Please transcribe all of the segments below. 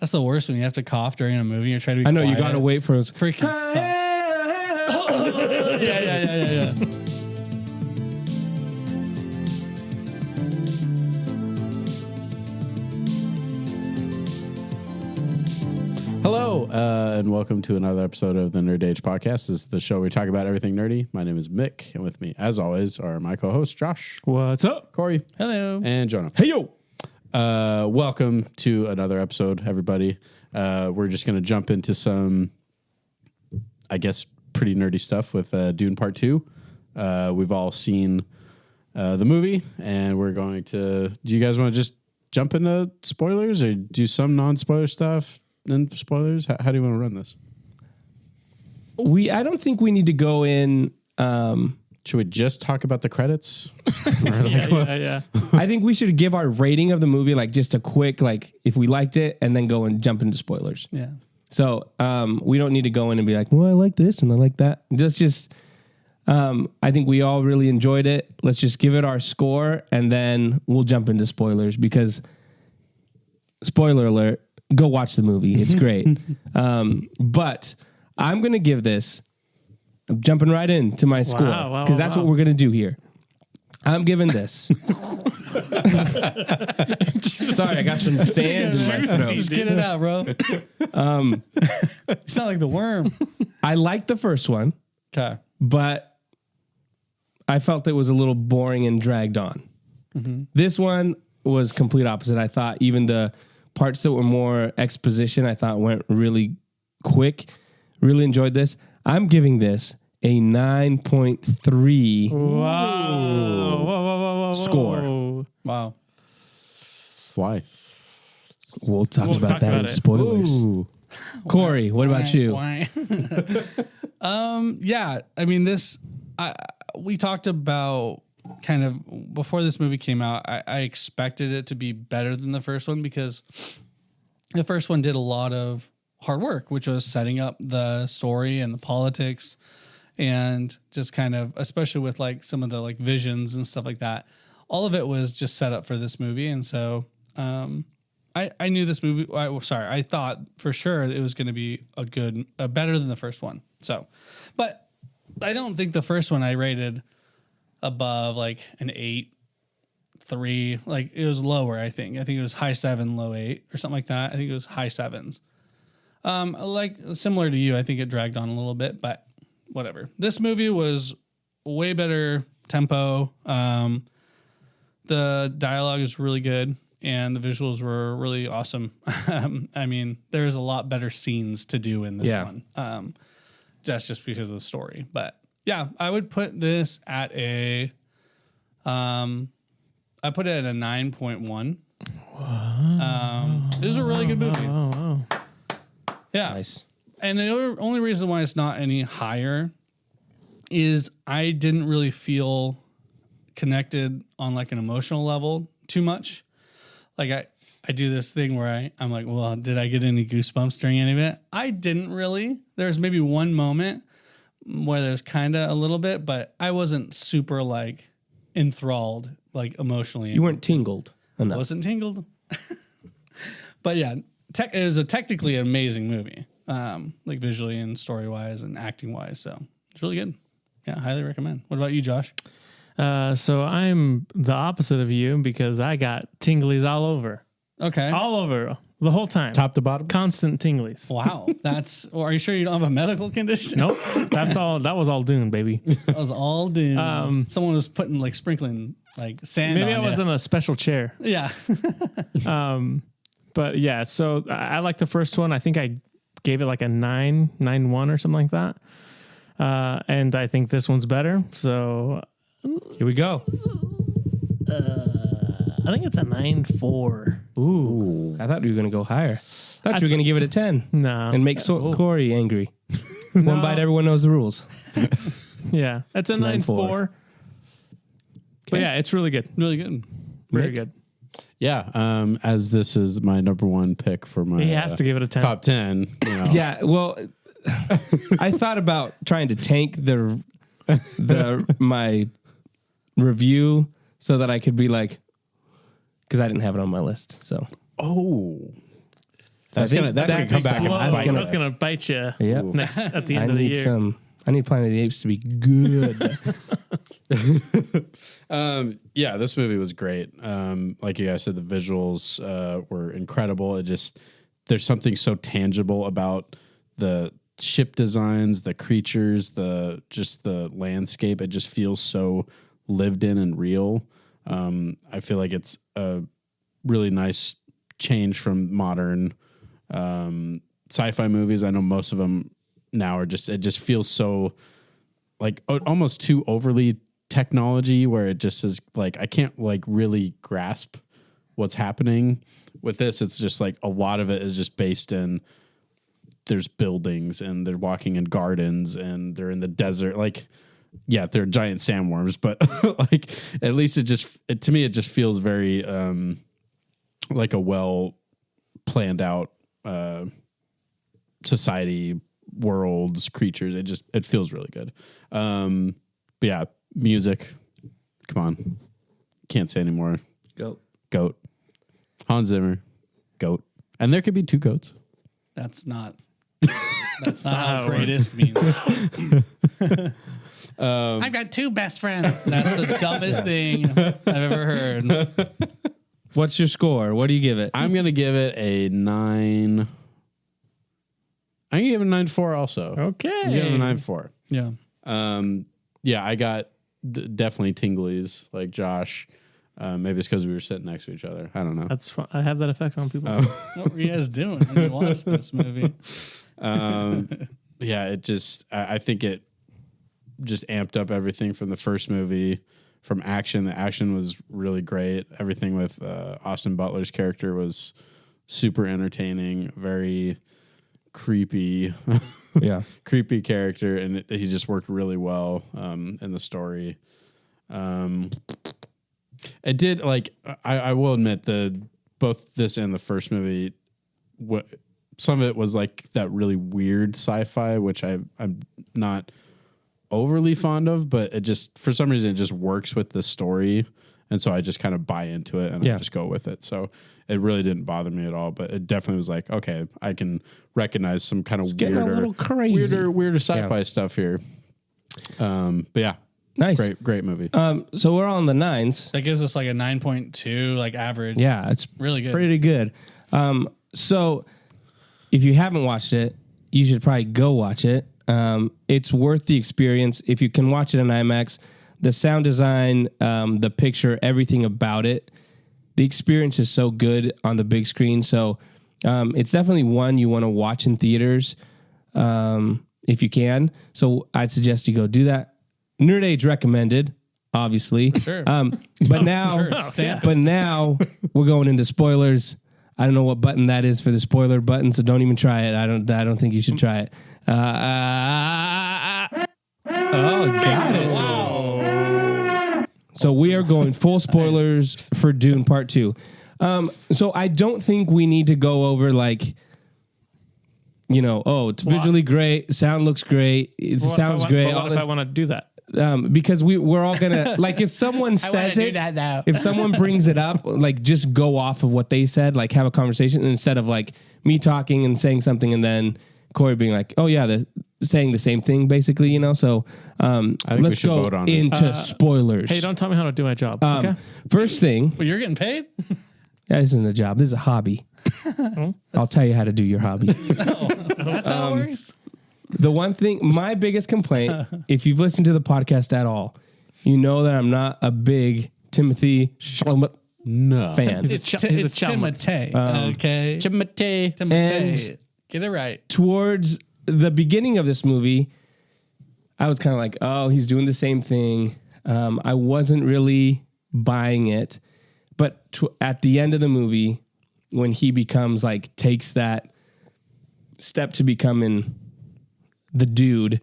That's the worst when you have to cough during a movie. You're trying to be quiet. You gotta wait for it. Freaking sucks. Yeah. Hello, and welcome to another episode of the Nerd Age Podcast. This is the show where we talk about everything nerdy. My name is Mick, and with me, as always, are my co-hosts, Josh. What's up? Corey. Hello. And Jonah. Hey, yo. Welcome to another episode, everybody. We're just going to jump into some, I guess, pretty nerdy stuff with Dune Part 2. We've all seen the movie, and we're going to... Do you guys want to just jump into spoilers or do some non-spoiler stuff? Then spoilers? How do you want to run this? I don't think we need to go in. Should we just talk about the credits? Yeah. I think we should give our rating of the movie, like just a quick, like if we liked it, and then go and jump into spoilers. Yeah. So we don't need to go in and be like, well, I like this and I like that. I think we all really enjoyed it. Let's just give it our score, and then we'll jump into spoilers because, spoiler alert, go watch the movie. It's great. But I'm going to give this, I'm jumping right into my score because that's what we're going to do here. I'm giving this. Sorry, I got some sand in my throat. Just get it out, bro. You sound like the worm. I liked the first one, Okay. but I felt it was a little boring and dragged on. Mm-hmm. This one was complete opposite. I thought even the parts that were more exposition, I thought went really quick. Really enjoyed this. I'm giving this a 9.3 Whoa. score. Wow. Why? We'll talk about that in spoilers. Ooh. Corey, what about you? Yeah, I mean, we talked about kind of before this movie came out, I expected it to be better than the first one because the first one did a lot of hard work, which was setting up the story and the politics and just kind of, especially with like some of the like visions and stuff like that. All of it was just set up for this movie. And so I knew this movie. I thought for sure it was going to be better than the first one. So, but I don't think the first one I rated above like an 8.3, like it was lower. I think it was high 7, low 8 or something like that. I think it was high 7s. Like similar to you, I think it dragged on a little bit, but whatever. This movie was way better tempo. The dialogue is really good and the visuals were really awesome. I mean, there's a lot better scenes to do in this one. That's just because of the story, but yeah, I would put this at I put it at a 9.1. It was a really good movie. Wow. Yeah. Nice. And the only reason why it's not any higher is I didn't really feel connected on like an emotional level too much. Like I do this thing where I'm like, well, did I get any goosebumps during any of it? I didn't really. There's maybe one moment where there's kind of a little bit, but I wasn't super like enthralled, like emotionally. You weren't tingled enough. Wasn't tingled. But yeah, it was a technically amazing movie, like visually and story wise and acting wise. So it's really good. Yeah, highly recommend. What about you, Josh? So I'm the opposite of you because I got tinglies all over. Okay. All over the whole time. Top to bottom? Constant tinglies. Wow. Well, are you sure you don't have a medical condition? Nope. That was all Dune, baby. That was all Dune. Someone was sprinkling like sand Maybe on I was in a special chair. Yeah. But yeah, so I like the first one. I think I gave it like a 9.1 or something like that. And I think this one's better. So Here we go. I think it's a 9.4. Ooh. I thought you were going to go higher. I thought you were going to give it a 10. No. And make Corey angry. One bite, everyone knows the rules. Yeah, it's a 9.4. But yeah, it's really good. Really good. Very good. Yeah, as this is my number one pick for my He has to give it a 10. top 10. You know. Yeah, well, I thought about trying to tank my review so that I could be like, because I didn't have it on my list. So, That's gonna come back and bite you. That's gonna bite you. Yep. Next at the end of the year. I need Planet of the Apes to be good. Yeah, this movie was great. Like you guys said, the visuals were incredible. There's something so tangible about the ship designs, the creatures, the landscape. It just feels so lived in and real. I feel like it's a really nice change from modern sci-fi movies. I know most of them now it just feels so like almost too overly technology, where it just is like I can't like really grasp what's happening with this. It's just like a lot of it is just based in there's buildings and they're walking in gardens and they're in the desert. Like, yeah, they're giant sandworms, but like at least to me it just feels very like a well planned out society, worlds, creatures. It feels really good. But yeah, music. Come on. Can't say anymore. Goat. Hans Zimmer. Goat. And there could be two goats. That's not how greatest means. I've got two best friends. That's the dumbest thing I've ever heard. What's your score? What do you give it? I'm going to give it a 9. I'm going to give it a 9.4 also. Okay. I'm giving it a 9.4. Yeah. Yeah, I got definitely tinglies like Josh. Maybe it's because we were sitting next to each other. I don't know. That's fun. I have that effect on people. What were you guys doing when you watched this movie? Yeah, I think it just amped up everything from the first movie. From action, the action was really great. Everything with Austin Butler's character was super entertaining, very creepy. Yeah. Creepy character, and he just worked really well in the story. It did, like, I will admit both this and the first movie, some of it was like that really weird sci-fi, which I'm not overly fond of, but it just, for some reason, it just works with the story. And so I just kind of buy into it and I just go with it. So it really didn't bother me at all, but it definitely was like, okay, I can recognize some kind of weirder sci-fi stuff here. But yeah, nice. Great movie. So we're on the 9s. That gives us like a 9.2, like average. Yeah, it's really good. Pretty good. So if you haven't watched it, you should probably go watch it. It's worth the experience. If you can watch it in IMAX, the sound design, the picture, everything about it, the experience is so good on the big screen. So it's definitely one you want to watch in theaters if you can. So I'd suggest you go do that. Nerd Age recommended, obviously. Sure. But now we're going into spoilers. I don't know what button that is for the spoiler button, so don't even try it. I don't think you should try it. Got it. Wow. So we are going full spoilers for Dune Part 2. So I don't think we need to go over like, it's visually great, sound looks great, it sounds great. What if I want to do that? Because we're all gonna like if someone says it, if someone brings it up, like just go off of what they said, like have a conversation instead of like me talking and saying something and then Corey being like, oh yeah, they're saying the same thing basically, So I think let's we should go vote on into spoilers. Hey, don't tell me how to do my job. Okay. First thing, Well, you're getting paid? this isn't a job. This is a hobby. I'll tell you how to do your hobby. That's how it works. The one thing, my biggest complaint, if you've listened to the podcast at all, you know that I'm not a big Timothy Chalamet fan. It's Timothée. Okay. Timothée. Get it right. Towards the beginning of this movie, I was kind of like, oh, he's doing the same thing. I wasn't really buying it. But at the end of the movie, when he becomes like, takes that step to becoming the dude,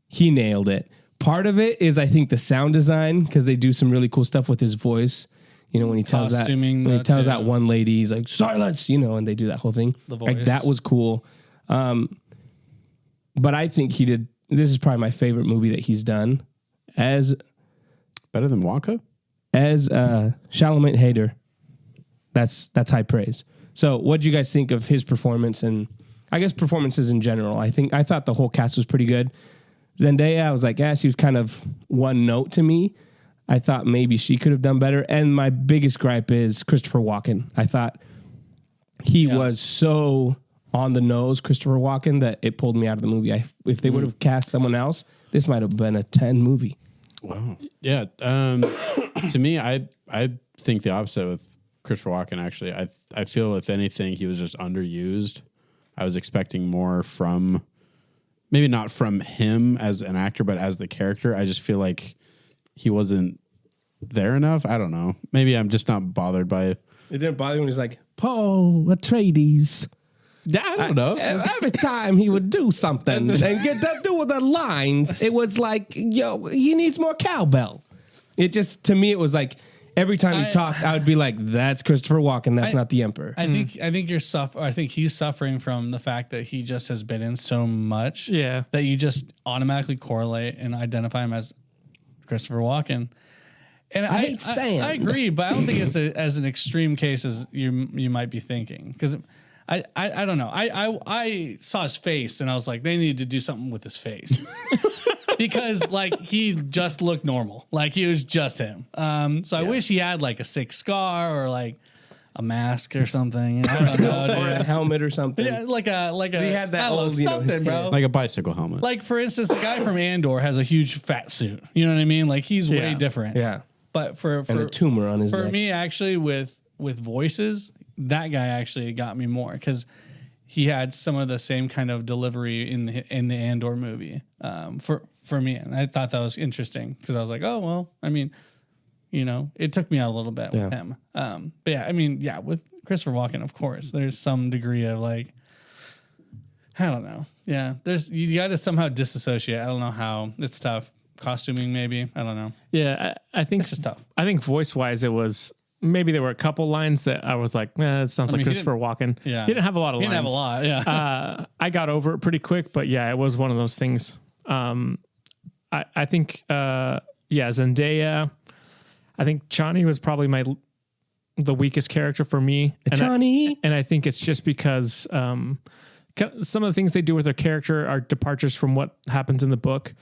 he nailed it. Part of it is, I think, the sound design, because they do some really cool stuff with his voice. When he tells that one lady, he's like, silence, and they do that whole thing. The voice. Like, that was cool. But I think this is probably my favorite movie that he's done. As better than Wonka? Chalamet hater. That's high praise. So what do you guys think of his performance and I guess performances in general? I thought the whole cast was pretty good. Zendaya, I was like, she was kind of one note to me. I thought maybe she could have done better. And my biggest gripe is Christopher Walken. I thought he was so on the nose, Christopher Walken, that it pulled me out of the movie. If they would have cast someone else, this might have been a 10 movie. Wow. Yeah. To me, I think the opposite with Christopher Walken, actually. I feel, if anything, he was just underused. I was expecting more from, maybe not from him as an actor, but as the character. I just feel like he wasn't there enough. I don't know. Maybe I'm just not bothered by it. It didn't bother you when he's like, Paul Atreides. Yeah, I don't know. Every time he would do something and get to do with the lines, it was like, he needs more cowbell. It just, to me, it was like, every time he talked, I would be like, "That's Christopher Walken. That's not the Emperor." I think I think he's suffering from the fact that he just has been in so much, that you just automatically correlate and identify him as Christopher Walken. And I agree, but I don't think it's as an extreme case as you might be thinking, because I don't know. I saw his face and I was like, they need to do something with his face. Because like he just looked normal, like he was just him. So I wish he had like a sick scar or like a mask or something. I don't know, or a helmet or something. Yeah, like a he had that old, something, bro. Like a bicycle helmet. Like for instance, the guy from Andor has a huge fat suit. You know what I mean? Like he's way different. Yeah. But for a tumor on his neck. For me, actually, with voices, that guy actually got me more because he had some of the same kind of delivery in the Andor movie. For me, and I thought that was interesting because I was like, oh well, I mean, it took me out a little bit with him. But yeah, I mean, with Christopher Walken, of course, there's some degree of like, I don't know. Yeah, you got to somehow disassociate. I don't know how. It's tough. Costuming, maybe. I don't know. Yeah, I think it's just tough. I think voice wise, it was. Maybe there were a couple lines that I was like, it sounds like Christopher Walken. Yeah. He didn't have a lot of lines. He didn't have a lot, yeah. I got over it pretty quick, but yeah, it was one of those things. I think, Zendaya. I think Chani was probably the weakest character for me. Chani. And I think it's just because some of the things they do with their character are departures from what happens in the book.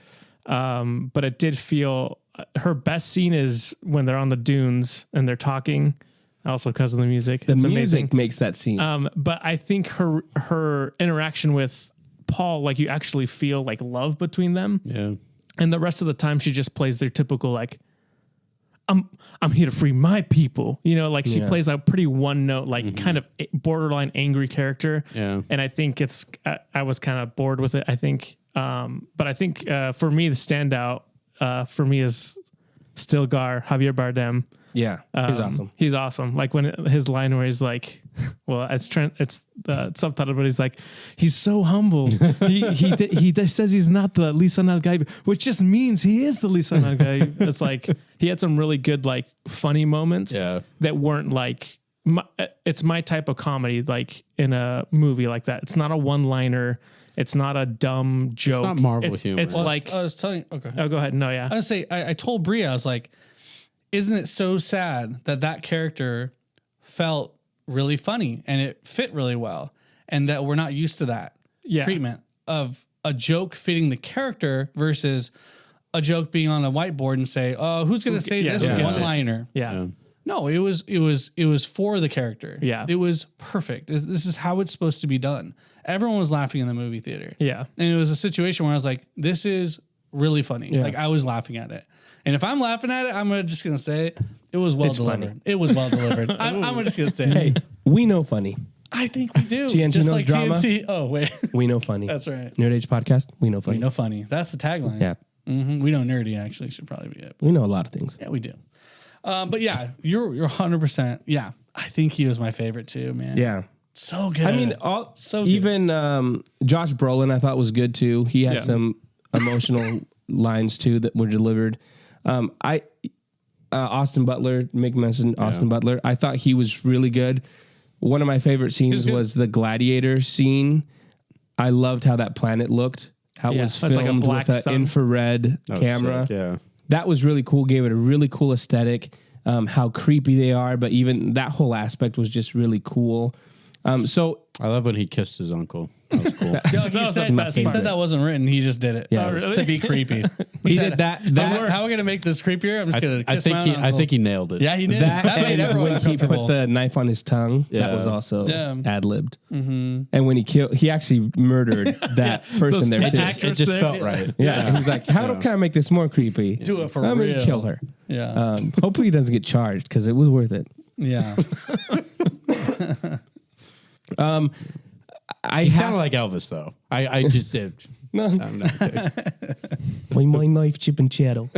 But it did feel... her best scene is when they're on the dunes and they're talking, also because of the music. The it's music amazing. makes that scene. But I think her interaction with Paul, like you actually feel like love between them. Yeah. And the rest of the time she just plays their typical like, I'm here to free my people. She plays a pretty one note, like kind of borderline angry character. Yeah. And I think I was kind of bored with it, I think. But I think for me, the standout for me is still Javier Bardem. Yeah, he's awesome. He's awesome. Like when his line where he's like, well, it's subtitled, but he's like, he's so humble. he says he's not the Lisan al Gaib, which just means he is the Lisan al Gaib. It's like he had some really good like funny moments that weren't like it's my type of comedy, like in a movie like that. It's not a one-liner. It's not a dumb joke. It's not Marvel humor. It's like I was telling. Okay. Oh, go ahead. No, yeah. I was say I told Bria, I was like, isn't it so sad that character felt really funny and it fit really well, and that we're not used to that treatment of a joke fitting the character versus a joke being on a whiteboard and say, oh, who's going to say this one-liner? Yeah. No, it was for the character. Yeah. It was perfect. This is how it's supposed to be done. Everyone was laughing in the movie theater. Yeah. And it was a situation where I was like, this is really funny. Yeah. Like I was laughing at it. And if I'm laughing at it, I'm just going to say it was well delivered. Funny. It was well delivered. I'm just going to say, Hey, we know funny. I think we do. TNT just knows like drama. TNT. Oh, wait. We know funny. That's right. Nerd Age Podcast, we know funny. We know funny. That's the tagline. Yeah. Mm-hmm. We know nerdy actually should probably be it. We know a lot of things. Yeah, we do. But yeah, you're 100%. Yeah. I think he was my favorite too, man. Yeah. So good. I mean, even Josh Brolin I thought was good too. He had some emotional lines too that were delivered. Austin Butler, Mick mentioned Austin Butler. I thought he was really good. One of my favorite scenes was the gladiator scene. I loved how that planet looked. How it was filmed like with an infrared camera. Sick, that was really cool. Gave it a really cool aesthetic. How creepy they are, but even that whole aspect was just really cool. So I love when he kissed his uncle. That was cool. Yo, he was said, the best he part. said that wasn't written. He just did it. Yeah. Oh, really? To be creepy. he said, did that. How are we gonna make this creepier? I'm just gonna I kiss think my he. own I uncle. think he nailed it. Yeah, he did. That made and everyone when he put uncomfortable. the knife on his tongue, that Yeah. was also Yeah. ad-libbed. Mm-hmm. And when he actually murdered that person there It too. just felt right. Yeah, and he's like, how do can I make this more creepy? Do it for I'm real. gonna kill her. Yeah. Hopefully he doesn't get charged because it was worth it. Yeah. I He have sounded like Elvis, though. I just did. no. I'm not kidding. My knife chip and shadow.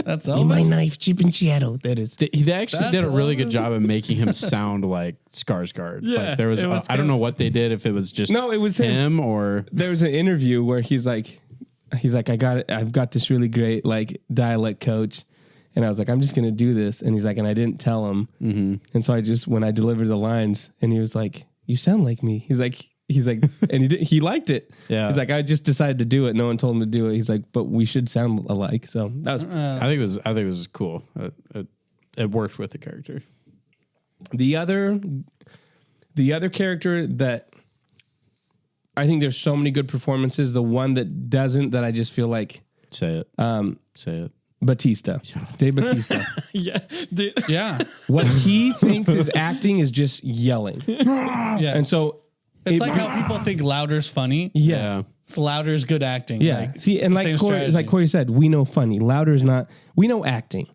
That's My Elvis. knife chip and shadow. That is. They actually That's did a really good Elvis. job of making him sound like Skarsgård. Yeah, Like there was, it was I don't good. know what they did. If it was just No, it was him. or There was an interview where he's like, I've got this really great like dialect coach. And I was like, I'm just going to do this. And he's like, and I didn't tell him. Mm-hmm. And so when I delivered the lines and he was like, you sound like me. He's like, and he liked it. Yeah. He's like, I just decided to do it. No one told him to do it. He's like, but we should sound alike. So that was I think it was cool. It worked with the character. the other character that I think there's so many good performances. The one that doesn't, that I just feel like, Say it. Say it. Batista, Dave Batista. Yeah, dude. Yeah. What he thinks is acting is just yelling. Yeah. And so it's like how people think louder's funny. yeah. It's louder's good acting. Yeah. Like, See, and like same Corey, strategy. Corey said, we know funny. Louder is not. We know acting.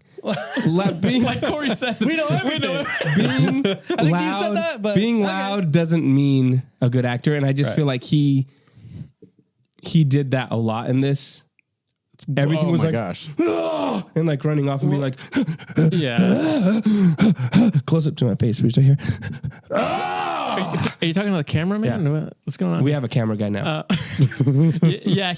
Being Like Corey said, we know everything. being you said loud, that, but being okay. loud doesn't mean a good actor. And I just Right. feel like he did that a lot in this. Everything Oh was my like, gosh. and like running off and be like, yeah. close up to my face, please, right here. Are you talking to the cameraman? Yeah. What's going on? We have a camera guy now. Yeah,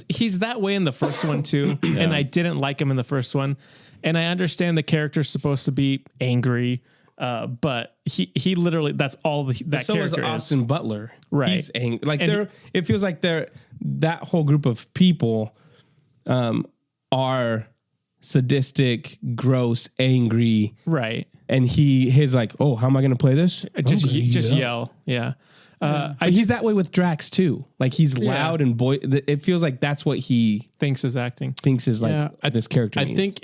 he's that way in the first one too, and I didn't like him in the first one. And I understand the character's supposed to be angry, but he literally that's all that so is character Austin is. Butler. Right. He's angry. Like And it feels like that whole group of people are sadistic, gross, angry, Right. and he's like, oh, how am I going to play this? Just I'm gonna yell. Yeah. But he's that way with Drax too. Like he's loud and it feels like that's what he Thinks is acting. thinks is like Yeah, this character. I means. think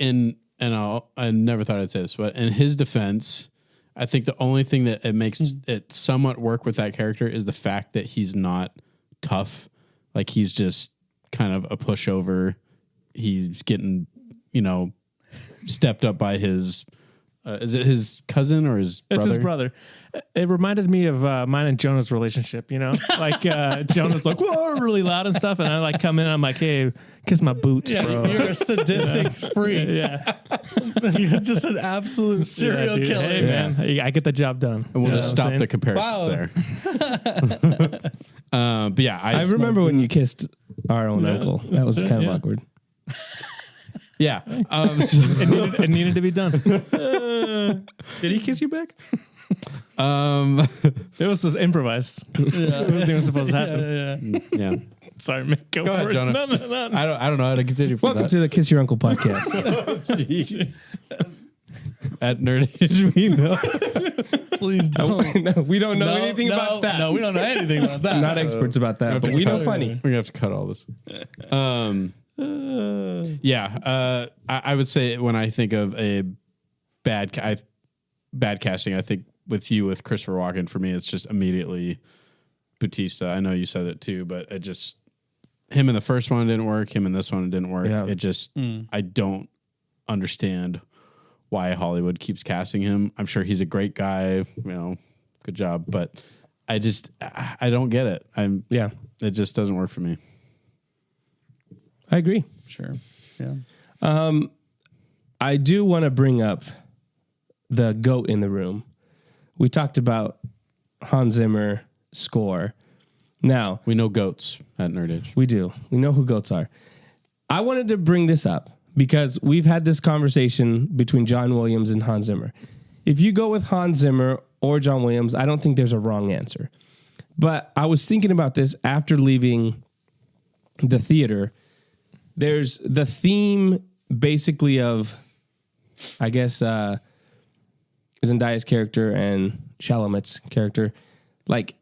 I never thought I'd say this, but in his defense, I think the only thing that it makes it somewhat work with that character is the fact that he's not tough. Like he's just kind of a pushover. He's getting, stepped up by his, is it his cousin or his brother? It's his brother. It reminded me of mine and Jonah's relationship, Like Jonah's like, whoa, really loud and stuff. And I like come in and I'm like, hey, kiss my boots, Yeah, bro. you're a sadistic freak. Yeah. You're just an absolute serial dude. killer. Hey, man, I get the job done. And we'll You know just what stop I'm the saying? comparisons there. But yeah, I remember when you kissed our own uncle. That was kind of Yeah. awkward. Yeah. It needed to be done. Did he kiss you back? It was just improvised. It wasn't even supposed to happen. Yeah. Sorry, man. Go ahead, for it. Jonah. No. I don't know how to continue. For Welcome that. to the Kiss Your Uncle podcast. At Nerdage, we know. Please don't. No, we don't know anything about that. No, we don't know anything about that. Not experts about that, but we know funny. We're gonna have to cut all this. Yeah. I would say when I think of a bad casting, I think with Christopher Walken, for me, it's just immediately Bautista. I know you said it too, but it just him in the first one didn't work. Him in this one didn't work. Yeah. It just I don't understand why Hollywood keeps casting him. I'm sure he's a great guy. Good job, but I don't get it. Yeah, It just doesn't work for me. I agree. Sure. Yeah. I do want to bring up the goat in the room. We talked about Hans Zimmer score. Now, We know goats at Nerdage. we do. We know who goats are. I wanted to bring this up because we've had this conversation between John Williams and Hans Zimmer. If you go with Hans Zimmer or John Williams, I don't think there's a wrong answer. But I was thinking about this after leaving the theater. There's the theme basically of, I guess, Zendaya's character and Chalamet's character, like,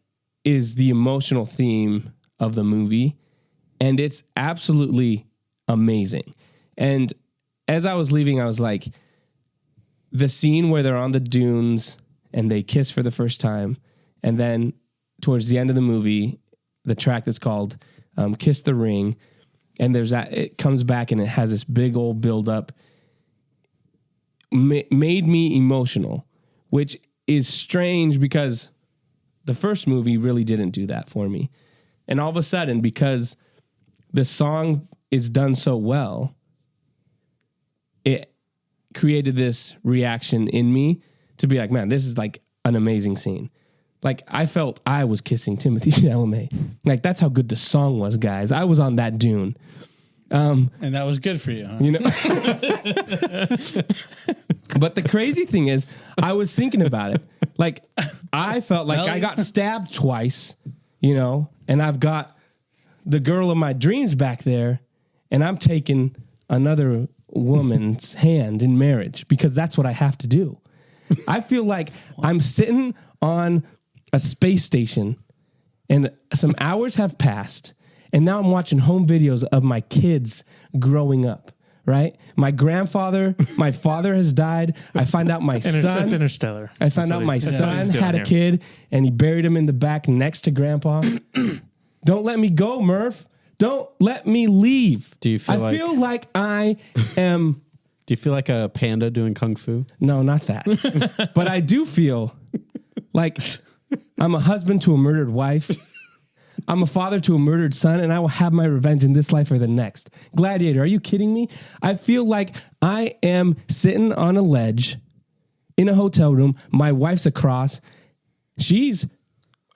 is the emotional theme of the movie, and it's absolutely amazing. And as I was leaving, I was like, the scene where they're on the dunes and they kiss for the first time, and then towards the end of the movie, the track that's called Kiss the Ring, and there's that, it comes back and it has this big old build up, made me emotional, which is strange because the first movie really didn't do that for me. And all of a sudden, because the song is done so well, it created this reaction in me to be like, man, this is like an amazing scene. Like, I felt I was kissing Timothée Chalamet. Like, that's how good the song was, guys. I was on that dune. And that was good for you, huh? You know? But the crazy thing is, I was thinking about it. Like, I felt like I got stabbed twice, you know, and I've got the girl of my dreams back there, and I'm taking another woman's hand in marriage because that's what I have to do. I feel like I'm sitting on a space station and some hours have passed, and now I'm watching home videos of my kids growing up, right? My grandfather, my father has died. I find out my son. That's Interstellar. I found out my son had a kid, and he buried him in the back next to Grandpa. Don't let me go, Murph. Don't let me leave. Do you feel I feel like I am... Do you feel like a panda doing kung fu? No, not that. But I do feel like I'm a husband to a murdered wife. I'm a father to a murdered son, and I will have my revenge in this life or the next. Gladiator, are you kidding me? I feel like I am sitting on a ledge in a hotel room. My wife's across.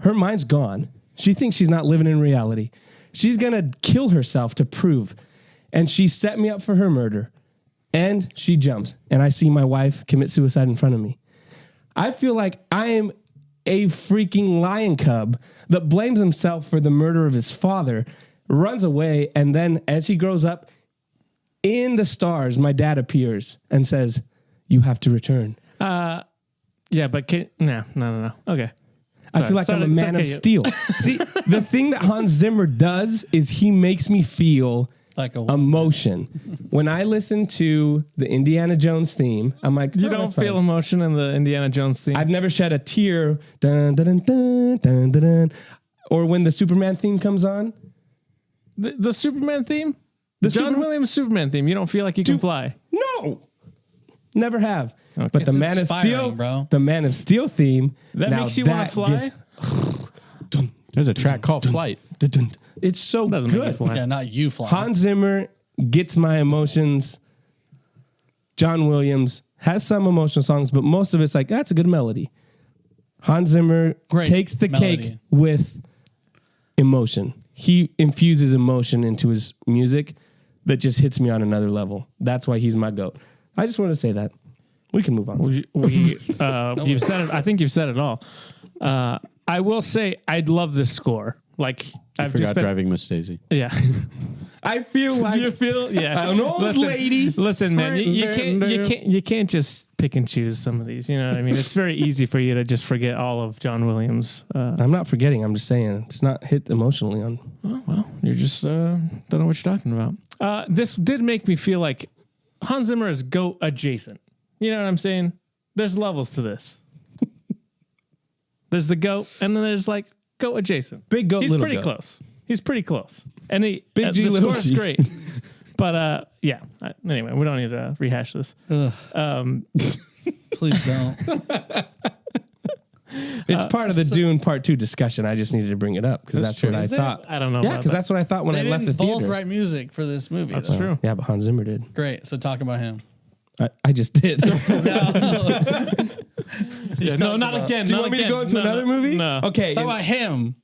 Her mind's gone. She thinks she's not living in reality. She's going to kill herself to prove. And she set me up for her murder. And she jumps. And I see my wife commit suicide in front of me. I feel like I am a freaking lion cub that blames himself for the murder of his father, runs away, and then as he grows up, in the stars, my dad appears and says, "You have to return." Yeah, but no. Okay. I feel like I'm a man of steel. See, the thing that Hans Zimmer does is he makes me feel Like a emotion. When I listen to the Indiana Jones theme, I'm like, You "Oh, don't that's fine." feel emotion in the Indiana Jones theme? I've never shed a tear. Dun, dun, dun, dun, dun, dun, dun. Or when the Superman theme comes on. The Superman theme? The John Williams Superman theme. You don't feel like you can fly? No. Never have. Okay. But the It's Man of inspiring, Steel, bro. the Man of Steel theme. That now makes you want to fly? There's a track called Flight. It's so Doesn't make you good. fly. Yeah, not you flying. Hans Zimmer gets my emotions. John Williams has some emotional songs, but most of it's like, that's a good melody. Hans Zimmer Great takes the melody. cake with emotion. He infuses emotion into his music that just hits me on another level. That's why he's my GOAT. I just want to say that. We can move on. You've said it. I think you've said it all. I will say I'd love this score. Like I forgot driving Miss Daisy. Yeah. I feel like You feel an old lady. Listen, man, you can't just pick and choose some of these. You know what I mean? It's very easy for you to just forget all of John Williams. I'm not forgetting. I'm just saying it's not hit emotionally on. Oh, well, you're just don't know what you're talking about. This did make me feel like Hans Zimmer is GOAT adjacent. You know what I'm saying? There's levels to this. There's the GOAT, and then there's like GOAT adjacent. Big GOAT, He's little pretty goat. close. He's pretty close. And Big G, the little score is G. great. But yeah. Anyway, we don't need to rehash this. Please don't. It's part of the Dune Part 2 discussion. I just needed to bring it up because that's what I Is it? thought. I don't know. Yeah, about because that. that's what I thought when They I left the didn't both theater. write music for this movie. That's though. true. Yeah, but Hans Zimmer did. Great. So talk about him. I just did. Yeah, no, not again. Do you not want me to again. go into No, another no, movie? No. Okay. Talk about him.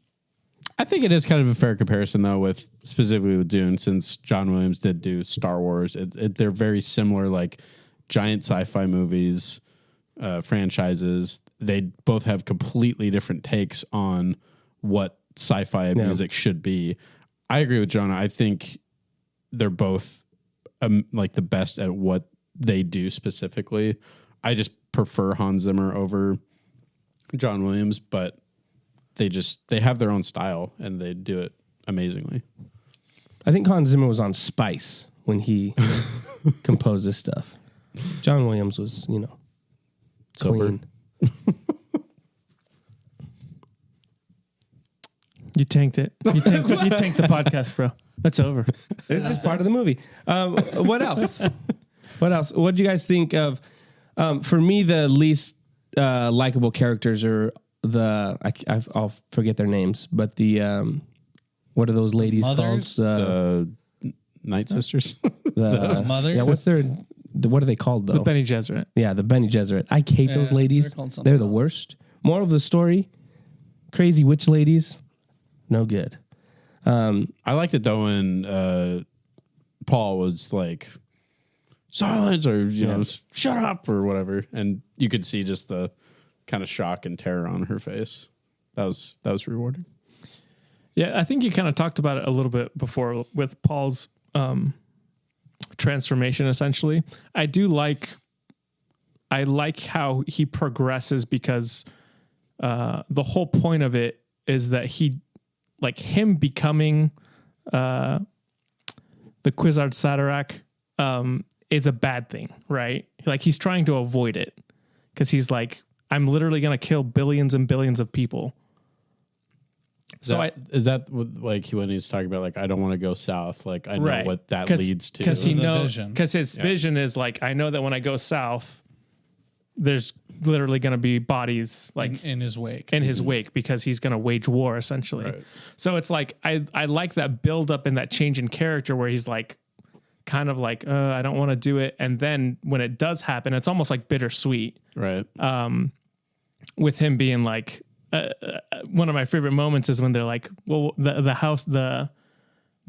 I think it is kind of a fair comparison, though, with specifically with Dune, since John Williams did do Star Wars. They're very similar, like giant sci-fi movies, franchises. They both have completely different takes on what sci-fi music should be. I agree with Jonah. I think they're both like the best at what they do specifically. I just prefer Hans Zimmer over John Williams, but they have their own style and they do it amazingly. I think Hans Zimmer was on Spice when he composed this stuff. John Williams was, Sober. clean. You tanked it. You tanked the podcast, bro. That's over. It's just part of the movie. What else? What do you guys think of? For me, the least likable characters are I'll forget their names, but the what are those ladies Mothers? called? The Night Sisters. The Mothers? Yeah, what are they called though? The Benny Gesserit. Yeah, the Benny Gesserit. I hate those ladies. they're called something They're the else. worst. Moral of the story: crazy witch ladies, no good. I liked it though when Paul was like, silence, or shut up or whatever, and you could see just the kind of shock and terror on her face. That was rewarding. Yeah, I think you kind of talked about it a little bit before with Paul's transformation. Essentially, I like how he progresses because the whole point of it is that him becoming the Quizard Satarak is a bad thing, right? Like he's trying to avoid it because he's like, I'm literally going to kill billions and billions of people. Is that like when he's talking about like, I don't want to go south. Like I know Right. what that leads to. Because he The knows, vision. because his vision is like, I know that when I go south, there's literally going to be bodies like in his wake. in his wake because he's going to wage war essentially. Right. So it's like, I like that build up and that change in character where he's like, kind of like, I don't want to do it. And then when it does happen, it's almost like bittersweet Right. with him being like, one of my favorite moments is when they're like, well, the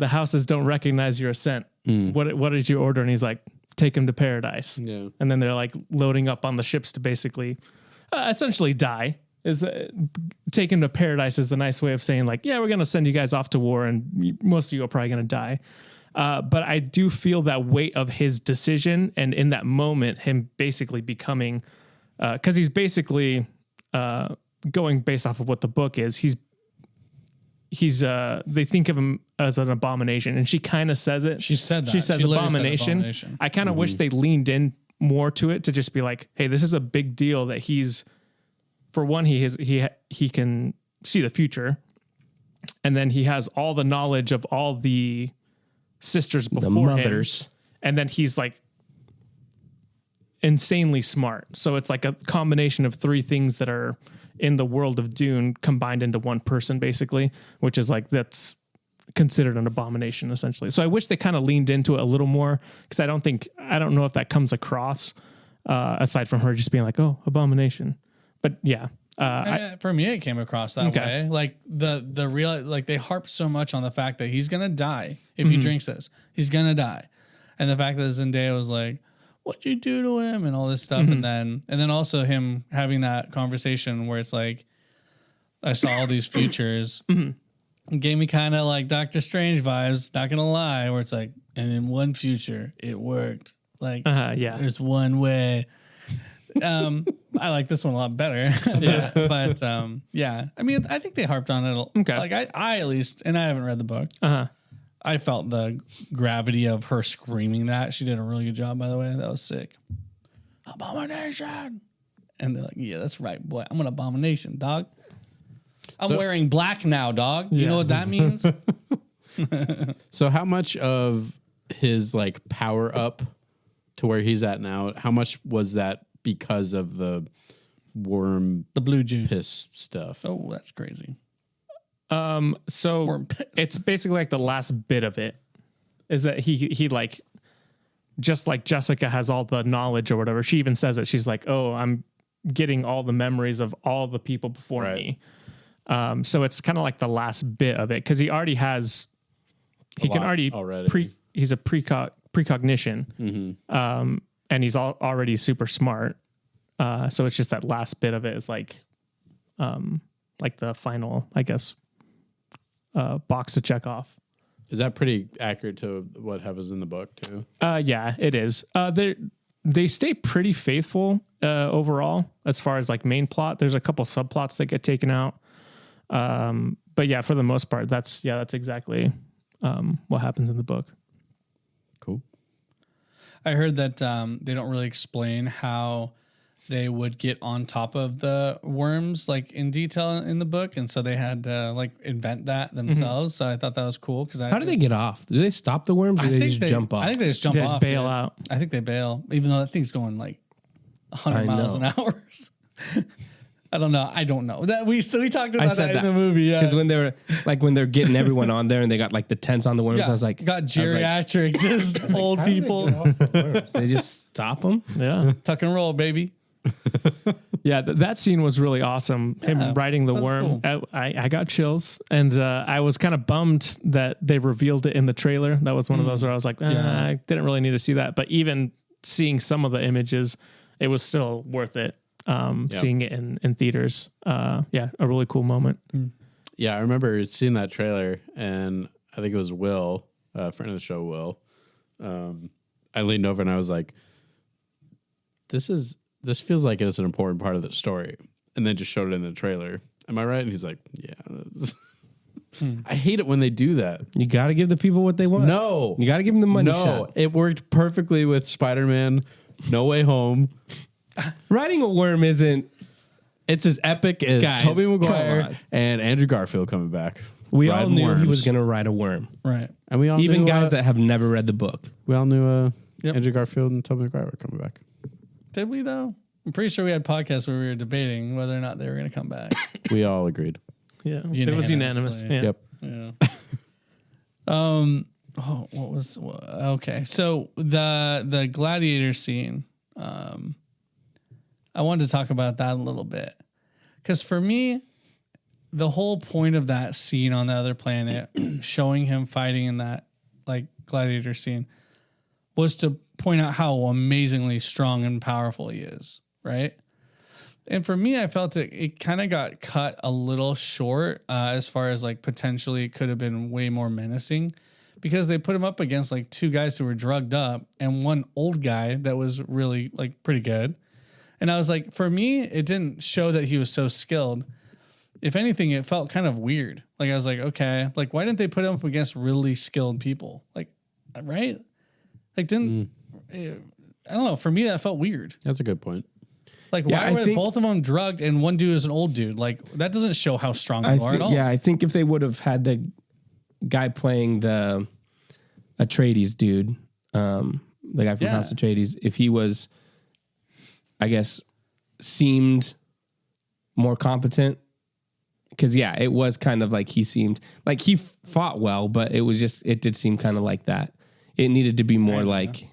houses don't recognize your ascent. What did you order? And he's like, take him to paradise. Yeah. And then they're like loading up on the ships to basically essentially die. Take him to paradise is the nice way of saying like, yeah, we're going to send you guys off to war and most of you are probably going to die. But I do feel that weight of his decision. And in that moment, him basically becoming, cause he's basically, going based off of what the book is, they think of him as an abomination, and she kind of says it. She said that. She says She literally said abomination. abomination. I kind of wish they leaned in more to it to just be like, hey, this is a big deal that he's, for one, he can see the future, and then he has all the knowledge of all the sisters before mothers. him, and then he's like insanely smart. So it's like a combination of three things that are in the world of Dune combined into one person, basically, which is like, that's considered an abomination essentially. So I wish they kind of leaned into it a little more because I don't know if that comes across aside from her just being like, oh, abomination. But yeah. For me, it came across that way. Like the real, like they harp so much on the fact that he's gonna die if he drinks this. He's gonna die, and the fact that Zendaya was like, "What'd you do to him?" and all this stuff, and then also him having that conversation where it's like, I saw all these futures. It gave me kind of like Doctor Strange vibes. Not gonna lie, where it's like, and in one future, it worked. Like, Yeah. there's one way. I like this one a lot better. but yeah. I mean, I think they harped on it. Okay. Like I at least, and I haven't read the book. I felt the gravity of her screaming that. She did a really good job, by the way. That was sick. Abomination. And they're like, yeah, that's right, boy. I'm an abomination, dog. I'm wearing black now, dog. You know what that means? So how much of his like power up to where he's at now, how much was that because of the worm The blue juice. piss stuff? Oh, that's crazy. So Worm piss. it's basically like the last bit of it is that he like, just like Jessica has all the knowledge or whatever. She even says it. She's like, oh, I'm getting all the memories of all the people before me. So it's kind of like the last bit of it. Cause he already has, he can already. He's a precognition. And he's already super smart. So it's just that last bit of it is like the final, I guess, box to check off. Is that pretty accurate to what happens in the book too? Yeah, it is. they stay pretty faithful overall as far as like main plot. There's a couple subplots that get taken out. But yeah, for the most part, that's exactly what happens in the book. Cool. I heard that they don't really explain how they would get on top of the worms like in detail in the book, and so they had to like invent that themselves. So I thought that was cool because How do they get off? Do they stop the worms or do they just jump off? I think they just jump They off. just bail dude. out. I think they bail, even though that thing's going like 100 miles an hour. I don't know. That we talked about that in the movie. Yeah, because when they're getting everyone on there and they got like the tents on the worms, I was like, got geriatric, just old people. They just stop them. Yeah. Tuck and roll, baby. Yeah, that scene was really awesome. Him riding the worm. Cool. I got chills, and I was kind of bummed that they revealed it in the trailer. That was one of those where I was like, I didn't really need to see that. But even seeing some of the images, it was still worth it. Seeing it in theaters. A really cool moment. Yeah, I remember seeing that trailer, and I think it was Will, friend of the show, Will. I leaned over and I was like, this feels like it's an important part of the story. And then just showed it in the trailer. Am I right? And he's like, yeah. I hate it when they do that. You got to give the people what they want. No. You got to give them the money No. shot. It worked perfectly with Spider-Man, No Way Home. Riding a worm isn't. It's as epic as Guys, Tobey come Maguire on. and Andrew Garfield coming back. We all Riding knew he worms. was going to ride a worm. Right. And we all Even knew, guys that have never read the book. we all knew Yep. Andrew Garfield and Tobey Maguire were coming back. Did we though? I'm pretty sure we had podcasts where we were debating whether or not they were going to come back. We all agreed. Yeah, it was unanimous. Unanimously. Yeah. Yep. Yeah. Okay. So the gladiator scene, I wanted to talk about that a little bit. Because for me, the whole point of that scene on the other planet, showing him fighting in that like gladiator scene, was to point out how amazingly strong and powerful he is, right? And for me, I felt it kind of got cut a little short as far as like potentially it could have been way more menacing, because they put him up against like two guys who were drugged up and one old guy that was really like pretty good. And I was like, for me, it didn't show that he was so skilled. If anything, it felt kind of weird. Like I was like, okay, like why didn't they put him up against really skilled people? Like, right? Like I don't know. For me, that felt weird. That's a good point. Like, Yeah, why were both of them drugged and one dude is an old dude? Like, that doesn't show how strong you are at all. Yeah, I think if they would have had the guy playing the Atreides dude, the guy from House Atreides, if he was, I guess, seemed more competent. Because, yeah, it was kind of like he seemed like he fought well, but it was just, it did seem kind of like that. It needed to be more like,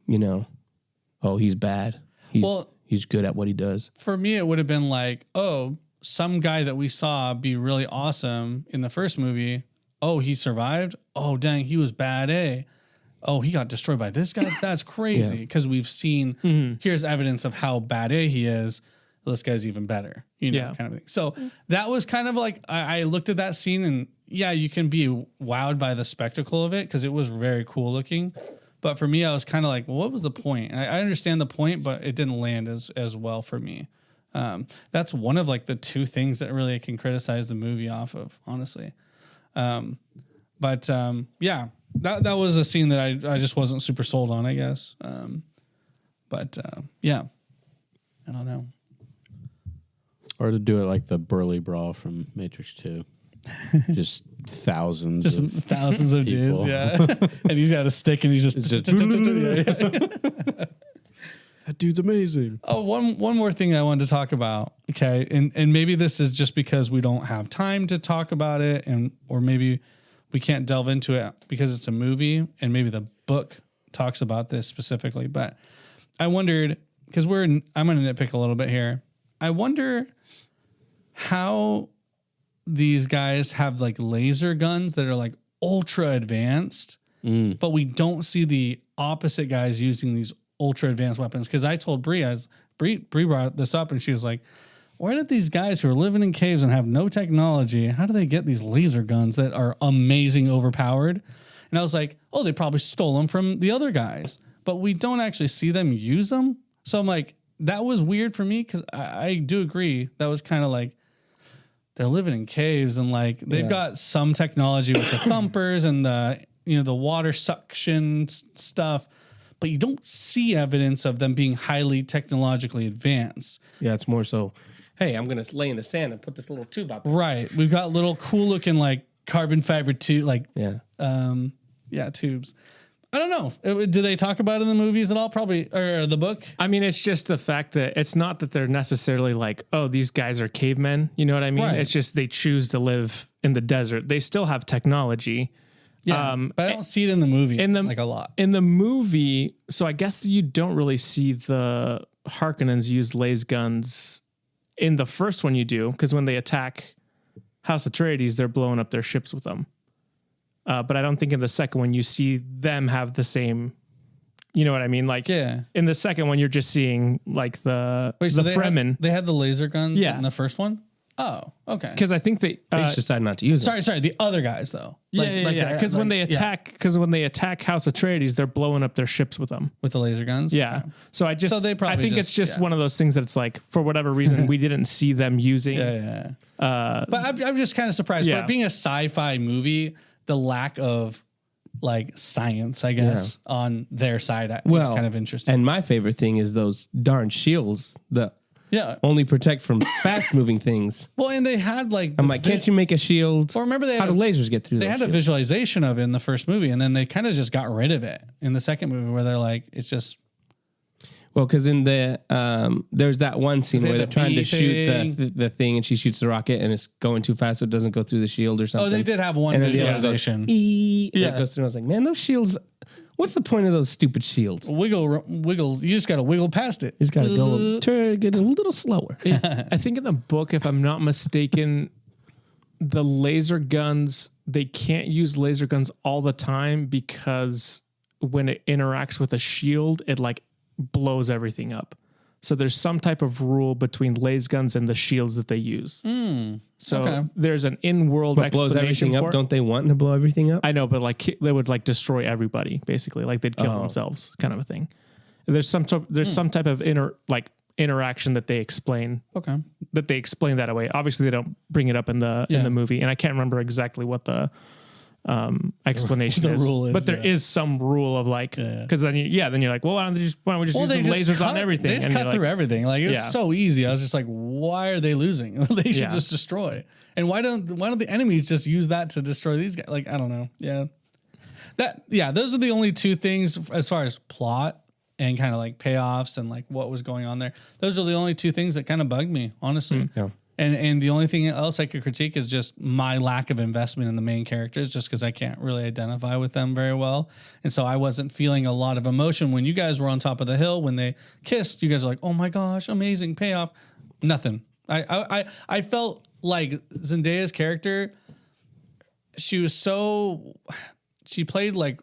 oh, he's bad. He's good at what he does. For me, it would have been like, oh, some guy that we saw be really awesome in the first movie. Oh, he survived. Oh, dang, he was bad. Oh, he got destroyed by this guy. That's crazy. Because we've seen, here's evidence of how bad he is. This guy's even better, kind of thing. So that was kind of like, I looked at that scene and yeah, you can be wowed by the spectacle of it because it was very cool looking. But for me, I was kind of like, well, what was the point? And I understand the point, but it didn't land as well for me. That's one of like the two things that really I can criticize the movie off of, honestly. But yeah, that was a scene that I just wasn't super sold on, I guess. Yeah, I don't know. Or to do it like the burly brawl from Matrix 2. Just thousands of dudes, people. yeah. And he's got a stick and he's just that dude's amazing. Oh, one more thing I wanted to talk about. Okay. And maybe this is just because we don't have time to talk about it or maybe we can't delve into it because it's a movie and maybe the book talks about this specifically. But I wondered, because I'm going to nitpick a little bit here. I wonder how these guys have like laser guns that are like ultra advanced, but we don't see the opposite guys using these ultra advanced weapons. Because I told Bree brought this up and she was like, where did these guys who are living in caves and have no technology, how do they get these laser guns that are amazing overpowered? And I was like, oh, they probably stole them from the other guys. but we don't actually see them use them. So I'm like, that was weird for me because I do agree that was kind of like they're living in caves and like they've got some technology with the thumpers and the the water suction stuff, but you don't see evidence of them being highly technologically advanced. Yeah, it's more so, hey, I'm going to lay in the sand and put this little tube out there. Right. We've got little cool looking like carbon fiber tube, like tubes. I don't know. Do they talk about it in the movies at all? Probably, or the book? I mean, it's just the fact that it's not that they're necessarily like, oh, these guys are cavemen. You know what I mean? Right. It's just they choose to live in the desert. They still have technology. Yeah, but I don't see it in the movie like a lot. In the movie, so I guess you don't really see the Harkonnens use laser guns. In the first one you do, because when they attack House Atreides, they're blowing up their ships with them. But I don't think in the second one you see them have the same. You know what I mean? Like, in the second one, you're just seeing like the Fremen. They had the laser guns in the first one? Oh, okay. Because I think they just decided not to use them. Sorry, the other guys though. Because when they attack House Atreides, they're blowing up their ships with them. With the laser guns? Yeah. Okay. So I think it's just one of those things that it's like, for whatever reason, we didn't see them using. But I'm just kind of surprised. For it being a sci-fi movie, the lack of like science, I guess, on their side is kind of interesting. And my favorite thing is those darn shields that only protect from fast-moving things. Well, and they had like... I'm like, can't you make a shield? Well, remember how do lasers get through? They had a visualization of it in the first movie, and then they kind of just got rid of it in the second movie, where they're like, it's just... Well, because in the there's that one scene where they're trying to shoot the thing, and she shoots the rocket, and it's going too fast, so it doesn't go through the shield or something. Oh, they did have one visualization. It goes through. I was like, man, those shields. What's the point of those stupid shields? Wiggle. You just got to wiggle past it. You just got to get a little slower. I think in the book, if I'm not mistaken, the laser guns, they can't use laser guns all the time because when it interacts with a shield, it like blows everything up. So there's some type of rule between laser guns and the shields that they use. So there's an in-world explanation blows everything for up. it. Don't they want to blow everything up? I know, but like they would like destroy everybody basically. Like they'd kill themselves, kind of a thing. There's some type of interaction that they explain. Okay. That they explain that away. Obviously, they don't bring it up in the movie, and I can't remember exactly what the explanation is. Rule is, but there is some rule of like, because then you're like, well, why don't we just use lasers on everything? They just cut through everything. Like it's so easy. I was just like, why are they losing? They should just destroy. And why don't the enemies just use that to destroy these guys? Like I don't know. Those are the only two things as far as plot and kind of like payoffs and like what was going on there. Those are the only two things that kind of bugged me, honestly. Yeah. And the only thing else I could critique is just my lack of investment in the main characters, just because I can't really identify with them very well. And so I wasn't feeling a lot of emotion when you guys were on top of the hill. When they kissed, you guys are like, oh my gosh, amazing payoff. Nothing. I felt like Zendaya's character, she played like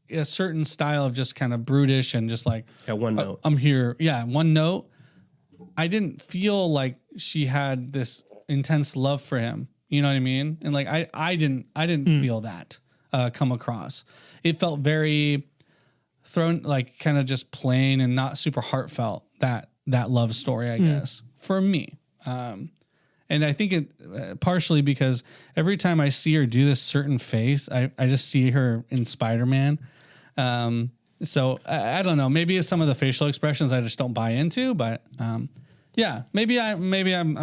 a certain style of just kind of brutish and just like, one note. I'm here. Yeah, one note. I didn't feel like she had this intense love for him. You know what I mean? And like I didn't feel that come across. It felt very thrown, like kind of just plain and not super heartfelt. That love story, I guess, for me. And I think it partially because every time I see her do this certain face, I just see her in Spider-Man. So I don't know. Maybe it's some of the facial expressions I just don't buy into, but maybe I'm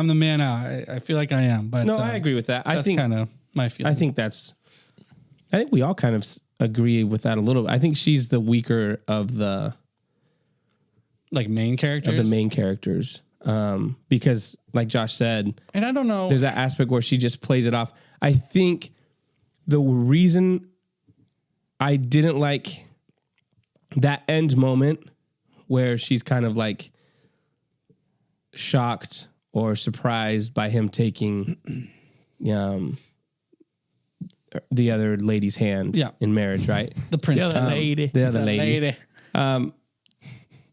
the man out. I feel like I am, but no, I agree with that. I think kind of my feeling. I think we all kind of agree with that a little bit. I think she's the weaker of the like main characters. Of the main characters. Because like Josh said, and I don't know, there's that aspect where she just plays it off. I think the reason I didn't like that end moment where she's kind of like shocked or surprised by him taking the other lady's hand in marriage, right? The princess. The other lady. The other lady.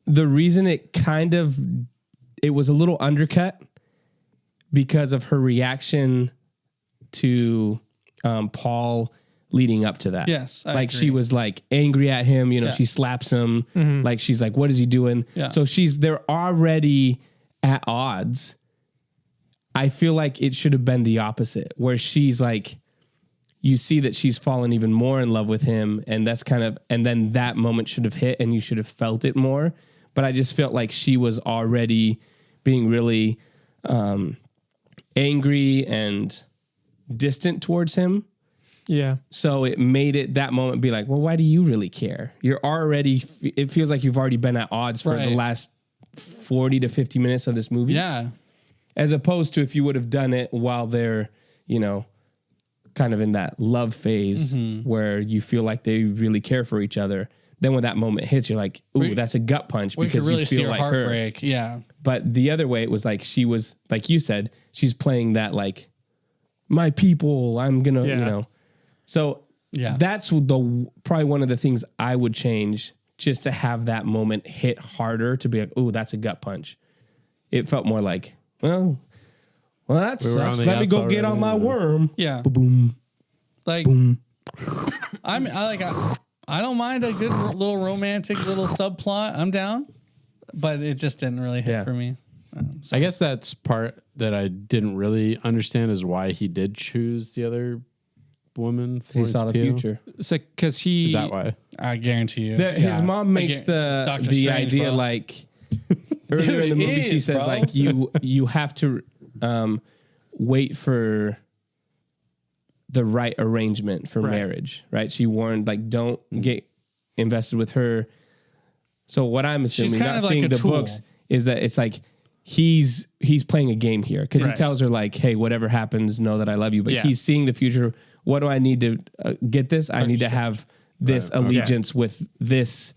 The reason it was a little undercut because of her reaction to Paul leading up to that. Yes, I like agree. she was like angry at him. You know, Yeah. she slaps him. Like she's like, "What is he doing?" Yeah. So they're already at odds. I feel like it should have been the opposite, where she's like, you see that she's fallen even more in love with him, and that's and then that moment should have hit, and you should have felt it more. But I just felt like she was already being really angry and distant towards him. Yeah. So it made that moment be like, well, why do you really care? It feels like you've already been at odds for the Right. last 40 to 50 minutes of this movie. Yeah. As opposed to if you would have done it while they're, you know, kind of in that love phase where you feel like they really care for each other. Then when that moment hits, you're like, ooh, that's a gut punch We because could really you see feel her like her. heartbreak. Yeah. But the other way, it was like she was, like you said, she's playing that like, my people, I'm gonna, you know. So Yeah. that's probably one of the things I would change, just to have that moment hit harder, to be like, ooh, that's a gut punch. It felt more like, well, that We were sucks. on the Let me go outs get on my already. worm. Yeah. Boom. Like, I don't mind a good little romantic little subplot. I'm down, but it just didn't really hit for me. I guess that's part that I didn't really understand is why he did choose the other woman. He saw the future. So because he Is that why? I guarantee you. His mom makes It's Doctor the Strange, idea bro. like earlier in the Dude, it movie, she is, says bro. like you have to wait for the right arrangement for marriage, right? She warned like don't get invested with her. So what I'm assuming, kind not of like seeing a the tool. books, is that it's like he's playing a game here because he Right. tells her like, hey, whatever happens, know that I love you. But Yeah. he's seeing the future. What do I need to get this? I need to have this allegiance with this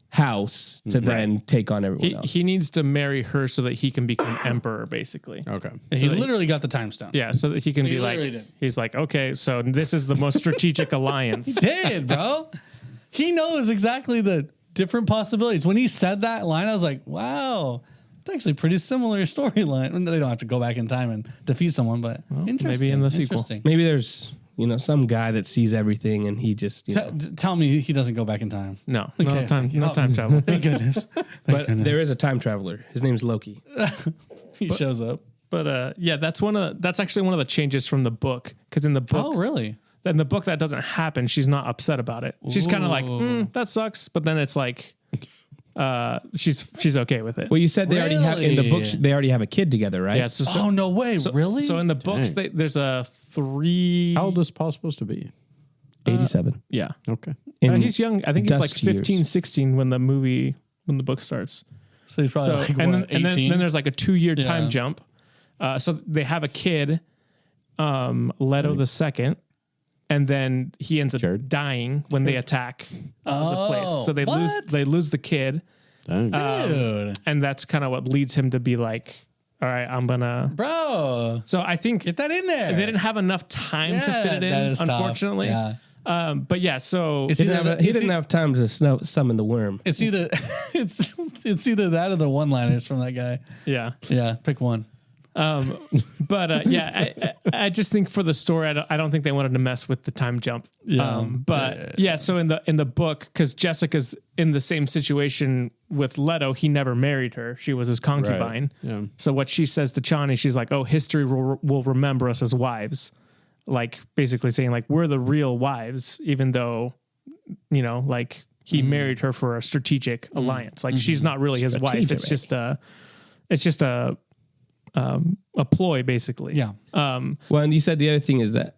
house to then take on everyone else. he needs to marry her so that he can become emperor, basically. Okay. He literally got the time stone. Yeah, so that he can be like, literally did. he's like, okay, so this is the most strategic alliance. Did, bro. He knows exactly the different possibilities. When he said that line, I was like, wow, it's actually a pretty similar storyline. They don't have to go back in time and defeat someone, but interesting. maybe in the sequel. Interesting. Maybe there's, some guy that sees everything and he just, Tell me he doesn't go back in time. No Okay, time no. travel. Thank goodness. but there is a time traveler. His name's Loki. He shows up. But yeah, that's actually one of the changes from the book, because in the book, Oh, really? in the book that doesn't happen. She's not upset about it. She's kind of like, that sucks. But then it's like, she's okay with it. Well, you said they already have, in the book, Really? they already have a kid together, right? Yeah. Oh, no way. Really? So in the books, Dang. there's a 3. How old is Paul supposed to be? 87. Yeah. Okay. In He's young. I think he's like dust years. 15, 16 when the book starts. so he's probably So like, and what, then 18? there's like a 2-year Yeah. time jump. So they have a kid, Leto the second, and then he ends up Jared? dying when they attack the place. So they what? lose the kid, Dang. Dude. and that's kind of what leads him to be like, all right, I'm gonna. Bro. So I think Get that in there. they didn't have enough time to fit it that in, is tough. unfortunately. Yeah. But yeah, so It's He either, didn't, have, he didn't have time to summon the worm. it's either it's either that or the one-liners from that guy. yeah. Yeah, pick one. But yeah, I just think for the story, I don't think they wanted to mess with the time jump. Yeah. But yeah, so in the book, because Jessica's in the same situation with Leto, he never married her; she was his concubine. Right. Yeah. So what she says to Chani, she's like, "Oh, history will remember us as wives," like basically saying like we're the real wives, even though like he married her for a strategic alliance. Like she's not really his wife; it's just a ploy, basically. Yeah. Well, and you said the other thing is that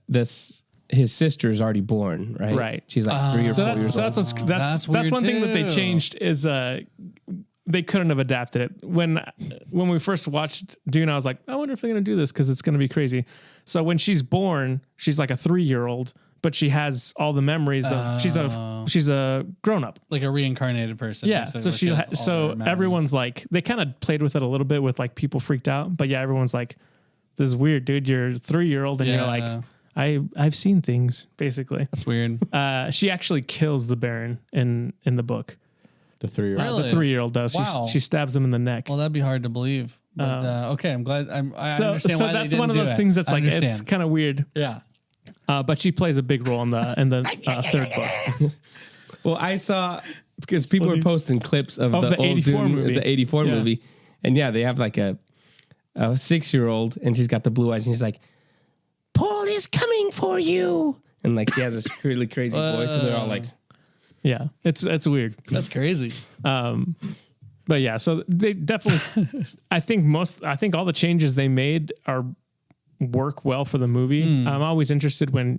his sister is already born, right? Right. She's like 3 or 4 years old. That's weird one thing that they too. changed is they couldn't have adapted it. When we first watched Dune, I was like, I wonder if they're going to do this because it's going to be crazy. So when she's born, she's like a 3-year-old, but she has all the memories of she's a grown up. Like a reincarnated person. Yeah. basically, So where has all their memories. everyone's like, they kind of played with it a little bit with like people freaked out, but yeah, everyone's like, this is weird, dude. You're a 3-year-old and you're Yeah. like, I've seen things, basically. That's weird. She actually kills the Baron in the book. The 3-year-old. Really? The 3-year-old does. Wow. She stabs him in the neck. Well, that'd be hard to believe. But okay, I'm glad. I So understand why that's they one of didn't those do things it. that's I like it's understand. kind of weird. Yeah. But she plays a big role in the third book. Well, I saw because people were posting clips of the old 84 Dune, movie. the 84 Yeah. movie. And yeah, they have like a 6-year-old and she's got the blue eyes and she's like, Paul is coming for you. And like he has this really crazy voice and they're all like, Yeah, it's weird. That's crazy. But yeah, so they definitely. I think all the changes they made work well for the movie. I'm always interested when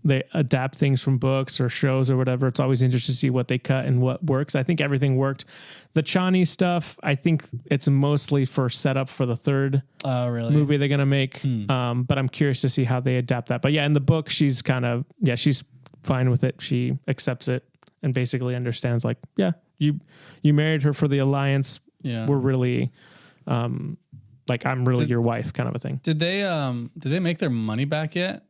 they adapt things from books or shows or whatever. It's always interesting to see what they cut and what works. I think everything worked. The Chani stuff, I think it's mostly for setup for the third Really? movie they're gonna make. But I'm curious to see how they adapt that. But yeah, in the book, she's she's fine with it. She accepts it and basically understands like, yeah, you married her for the alliance. Yeah. We're really like I'm really your wife kind of a thing. Did they make their money back yet?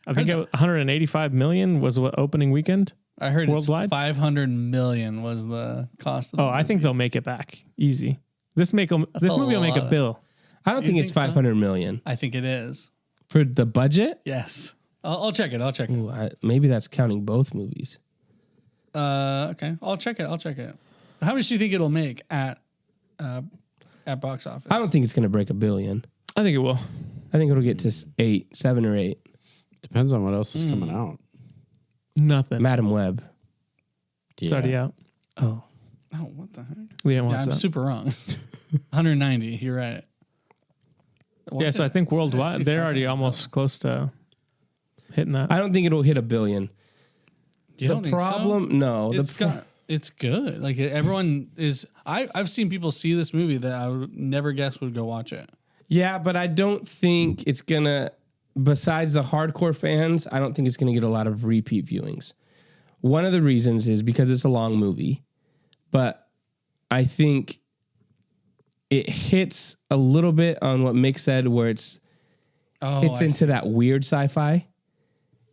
I think 185 million was what opening weekend. I heard Worldwide? it's 500 million was the cost of the I think they'll make it back easy. This movie will make a lot. bill. I don't You think it's think so? 500 million I think it is. for the budget. Yes. I'll check it. Ooh, maybe that's counting both movies. Okay. I'll check it. How much do you think it'll make at box office? I don't think it's going to break $1 billion. I think it will. I think it'll get to 7 or 8. Depends on what else is coming out. Nothing. Madam Web. It's already out. Oh, Oh, what the heck? We didn't watch I'm that. super wrong. 190. You're right. Yeah, so I think worldwide they're already almost close to hitting that. I don't think it'll hit $1 billion. You The don't think so? problem, no. It's good. Like everyone is. I've seen people see this movie that I would never guess would go watch it. Yeah, but I don't think it's gonna. Besides the hardcore fans, I don't think it's gonna get a lot of repeat viewings. One of the reasons is because it's a long movie, but I think it hits a little bit on what Mick said, where it's into that weird sci-fi,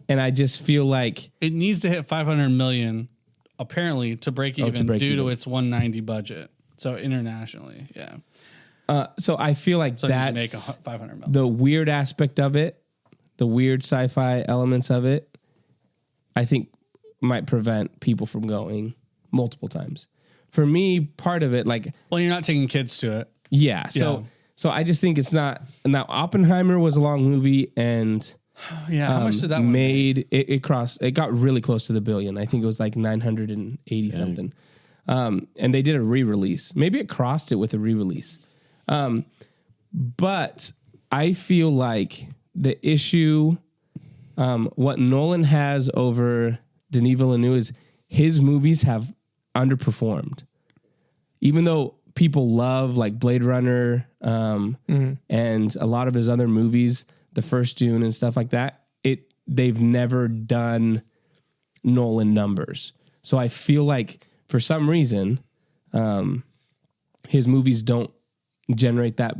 and I just feel like It needs to hit 500 million, apparently, to break even break due even. to its 190 budget. So internationally, yeah. so I feel like So it needs to make that's 500 million. the weird aspect of it, the weird sci-fi elements of it, I think might prevent people from going multiple times. For me, part of it, like, Well, you're not taking kids to it. yeah. Yeah. So I just think it's not. Now, Oppenheimer was a long movie and Yeah, how much did that one made? It crossed. It got really close to the $1 billion. I think it was like 980 something. And they did a re-release. Maybe it crossed it with a re-release. But I feel like the issue, what Nolan has over Denis Villeneuve is his movies have underperformed. Even though people love like Blade Runner and a lot of his other movies, the first Dune and stuff like that, they've never done Nolan numbers. So I feel like for some reason, his movies don't generate that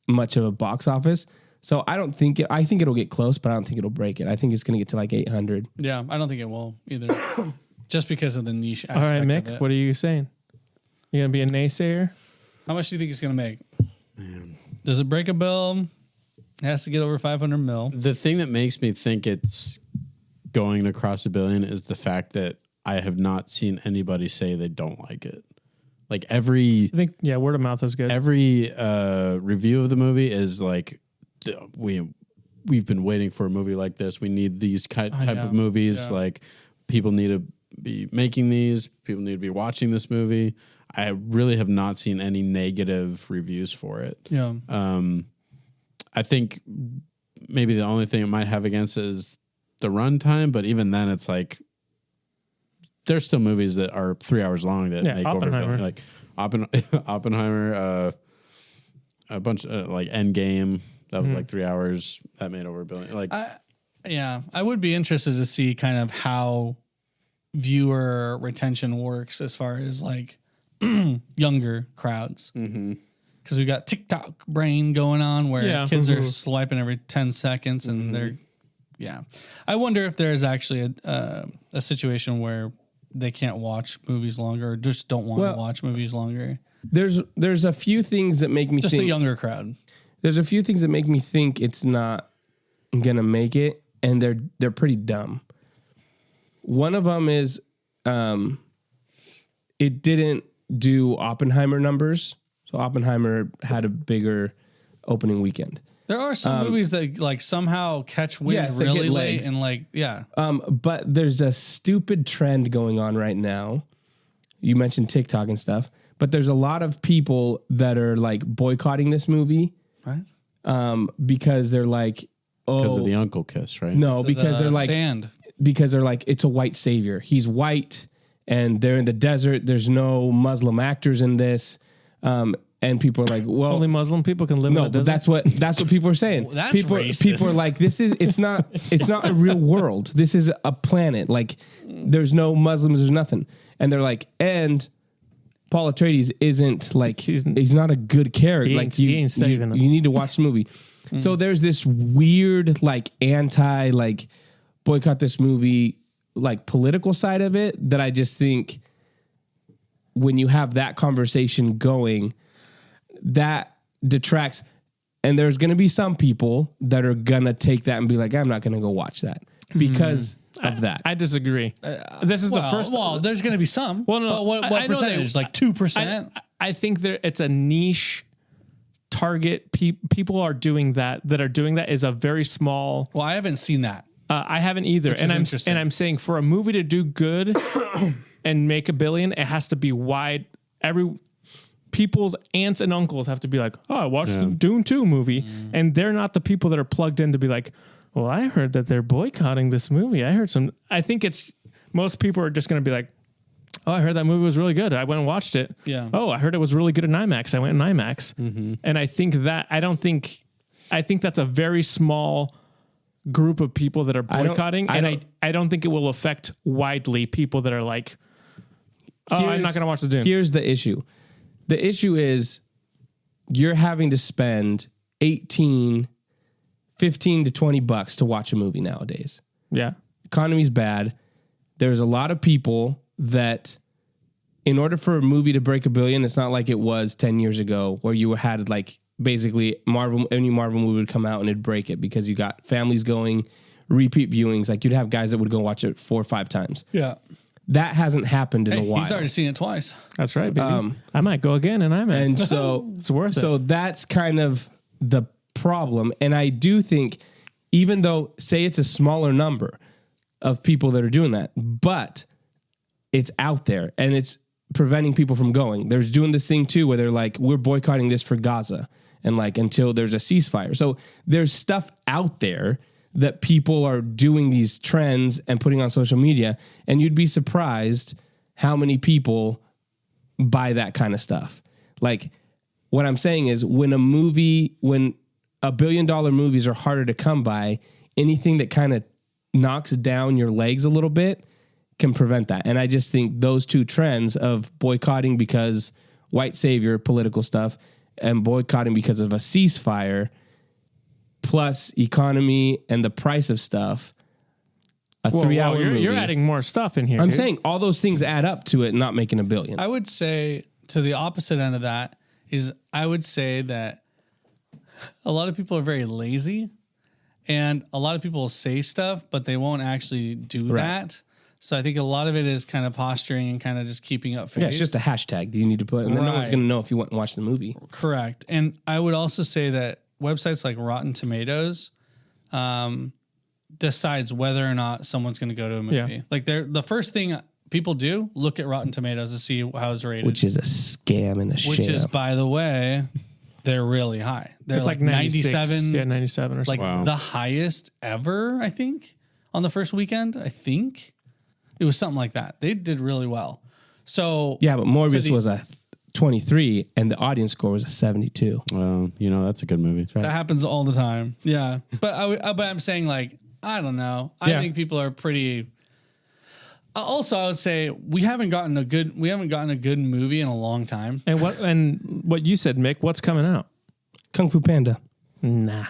much of a box office. So I don't think I think it'll get close, but I don't think it'll break it. I think it's going to get to like 800. Yeah, I don't think it will either. Just because of the niche aspect All right, of Mick, it. what are you saying? You gonna be a naysayer? How much do you think it's going to make? Does it break a bill? It has to get over 500 mil. The thing that makes me think it's going to cross $1 billion is the fact that I have not seen anybody say they don't like it. Like I think word of mouth is good. every review of the movie is like, we've been waiting for a movie like this. We need these type of movies. Yeah. Like people need to be making these. People need to be watching this movie. I really have not seen any negative reviews for it. Yeah. I think maybe the only thing it might have against it is the runtime, but even then, it's like there's still movies that are 3 hours long that make over $1 billion. Like Oppenheimer, a bunch of like Endgame that was like 3 hours that made over $1 billion. Like, I would be interested to see kind of how viewer retention works as far as like younger crowds. Because we got TikTok brain going on where kids are swiping every 10 seconds and they're, I wonder if there's actually a situation where they can't watch movies longer or just don't want to watch movies longer. There's a few things that make me Just think the younger crowd. there's a few things that make me think it's not gonna make it, and they're pretty dumb. One of them is it didn't do Oppenheimer numbers, so Oppenheimer had a bigger opening weekend. There are some movies that like somehow catch wind yes, they get really late legs. and like But there's a stupid trend going on right now. You mentioned TikTok and stuff, but there's a lot of people that are like boycotting this movie, right? because they're like, Because of the uncle kiss, right? no, because they're like, sand. because they're like, it's a white savior. He's white, and they're in the desert. There's no Muslim actors in this, and people are like, well, Only Muslim people can live in no, the but desert. that's what people are saying. Well, that's people racist. people are like, it's not a real world. This is a planet. Like, there's no Muslims. There's nothing. And they're like, and Paul Atreides isn't like he's not a good character. He Like ain't- he ain't saving you need to watch the movie. So there's this weird like anti like boycott this movie like political side of it that I just think when you have that conversation going, that detracts. And there's going to be some people that are going to take that and be like, I'm not going to go watch that because of that. I disagree. This is the first. Well, there's going to be some. Well, no, but what I know percentage? they- Like 2%. I think it's a niche target. People are doing that are doing that is a very small. Well, I haven't seen that. I haven't either, Which and is interesting. I'm saying for a movie to do good and make $1 billion, it has to be wide. People's aunts and uncles have to be like, oh, I watched the Dune 2 movie, and they're not the people that are plugged in to be like, well, I heard that they're boycotting this movie. I think it's most people are just going to be like, oh, I heard that movie was really good. I went and watched it. Yeah. Oh, I heard it was really good in IMAX. I went in IMAX. And I think that's a very small group of people that are boycotting. I don't think it will affect widely people that are like, oh, I'm not going to watch the Dune. Here's the issue. The issue is you're having to spend $15 to $20 to watch a movie nowadays. Yeah. Economy's bad. There's a lot of people that in order for a movie to break $1 billion, it's not like it was 10 years ago where you had like basically any Marvel movie would come out and it'd break it because you got families going, repeat viewings. Like you'd have guys that would go watch it 4 or 5 times. Yeah. That hasn't happened in a while. He's already seen it twice. That's right, baby. I might go again in IMAX. And so it's worth it. So that's kind of the problem. And I do think, even though, say it's a smaller number of people that are doing that, but it's out there and it's preventing people from going. There's doing this thing too where they're like, we're boycotting this for Gaza and like until there's a ceasefire. So there's stuff out there that people are doing these trends and putting on social media, and you'd be surprised how many people buy that kind of stuff. Like, what I'm saying is when $1 billion movies are harder to come by, anything that kind of knocks down your legs a little bit can prevent that. And I just think those two trends of boycotting because white savior political stuff and boycotting because of a ceasefire plus economy and the price of stuff, a 3-hour movie. You're adding more stuff in here. I'm dude. saying all those things add up to it not making $1 billion. I would say to the opposite end of that is I would say that a lot of people are very lazy and a lot of people will say stuff, but they won't actually do that. So I think a lot of it is kind of posturing and kind of just keeping up face. Yeah, it's just a hashtag that you need to put, and then no one's Right. going to know if you went and watched the movie. Correct. And I would also say that websites like Rotten Tomatoes decides whether or not someone's going to go to a movie. Yeah. Like the first thing people do, look at Rotten Tomatoes to see how it's rated. Which is a scam and a sham. Which is, by the way, they're really high. They're It's like 96. 97. Yeah, 97 or Like something. Wow. the highest ever, I think, on the first weekend. I think it was something like that. They did really well. So Yeah, but Morbius the- was a 23 and the audience score was a 72. Well, that's a good movie. that happens all the time. Yeah. But I'm saying, like, I don't know. I Yeah. think people are pretty. Also, I would say we haven't gotten a good movie in a long time. And what you said, Mick, what's coming out? Kung Fu Panda Nah.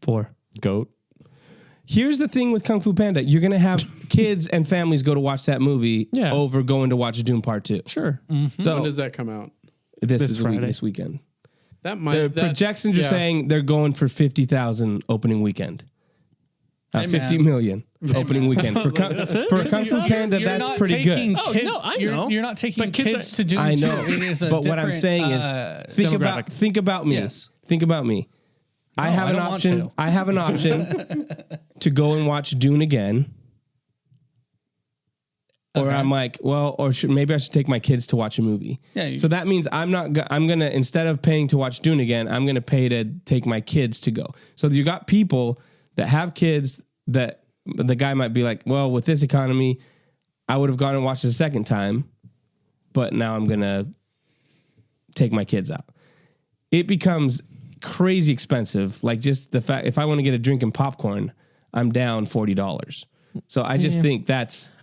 4. Goat. Here's the thing with Kung Fu Panda. You're going to have kids and families go to watch that movie Yeah. over going to watch Dune Part 2. Sure. So When does that come out? this Friday. this weekend. That might. The projections are saying they're going for 50,000 opening weekend. Hey, 50 man. million opening weekend for a Kung Fu Panda. You're that's not pretty taking good. Oh, no, I know. You're not taking But kids kids to do I it, know, too. It is a but what I'm different, saying is, think about me. Yes. Think about me. I No, have I an don't want option. to. I have an option to go and watch Dune again. Or Okay. I'm like, well, maybe I should take my kids to watch a movie. Yeah, So that means I'm gonna, instead of paying to watch Dune again, I'm gonna pay to take my kids to go. So you got people that have kids that the guy might be like, well, with this economy, I would have gone and watched it a second time, but now I'm gonna take my kids out. It becomes crazy expensive. Like just the fact, if I want to get a drink and popcorn, I'm down $40. So I just think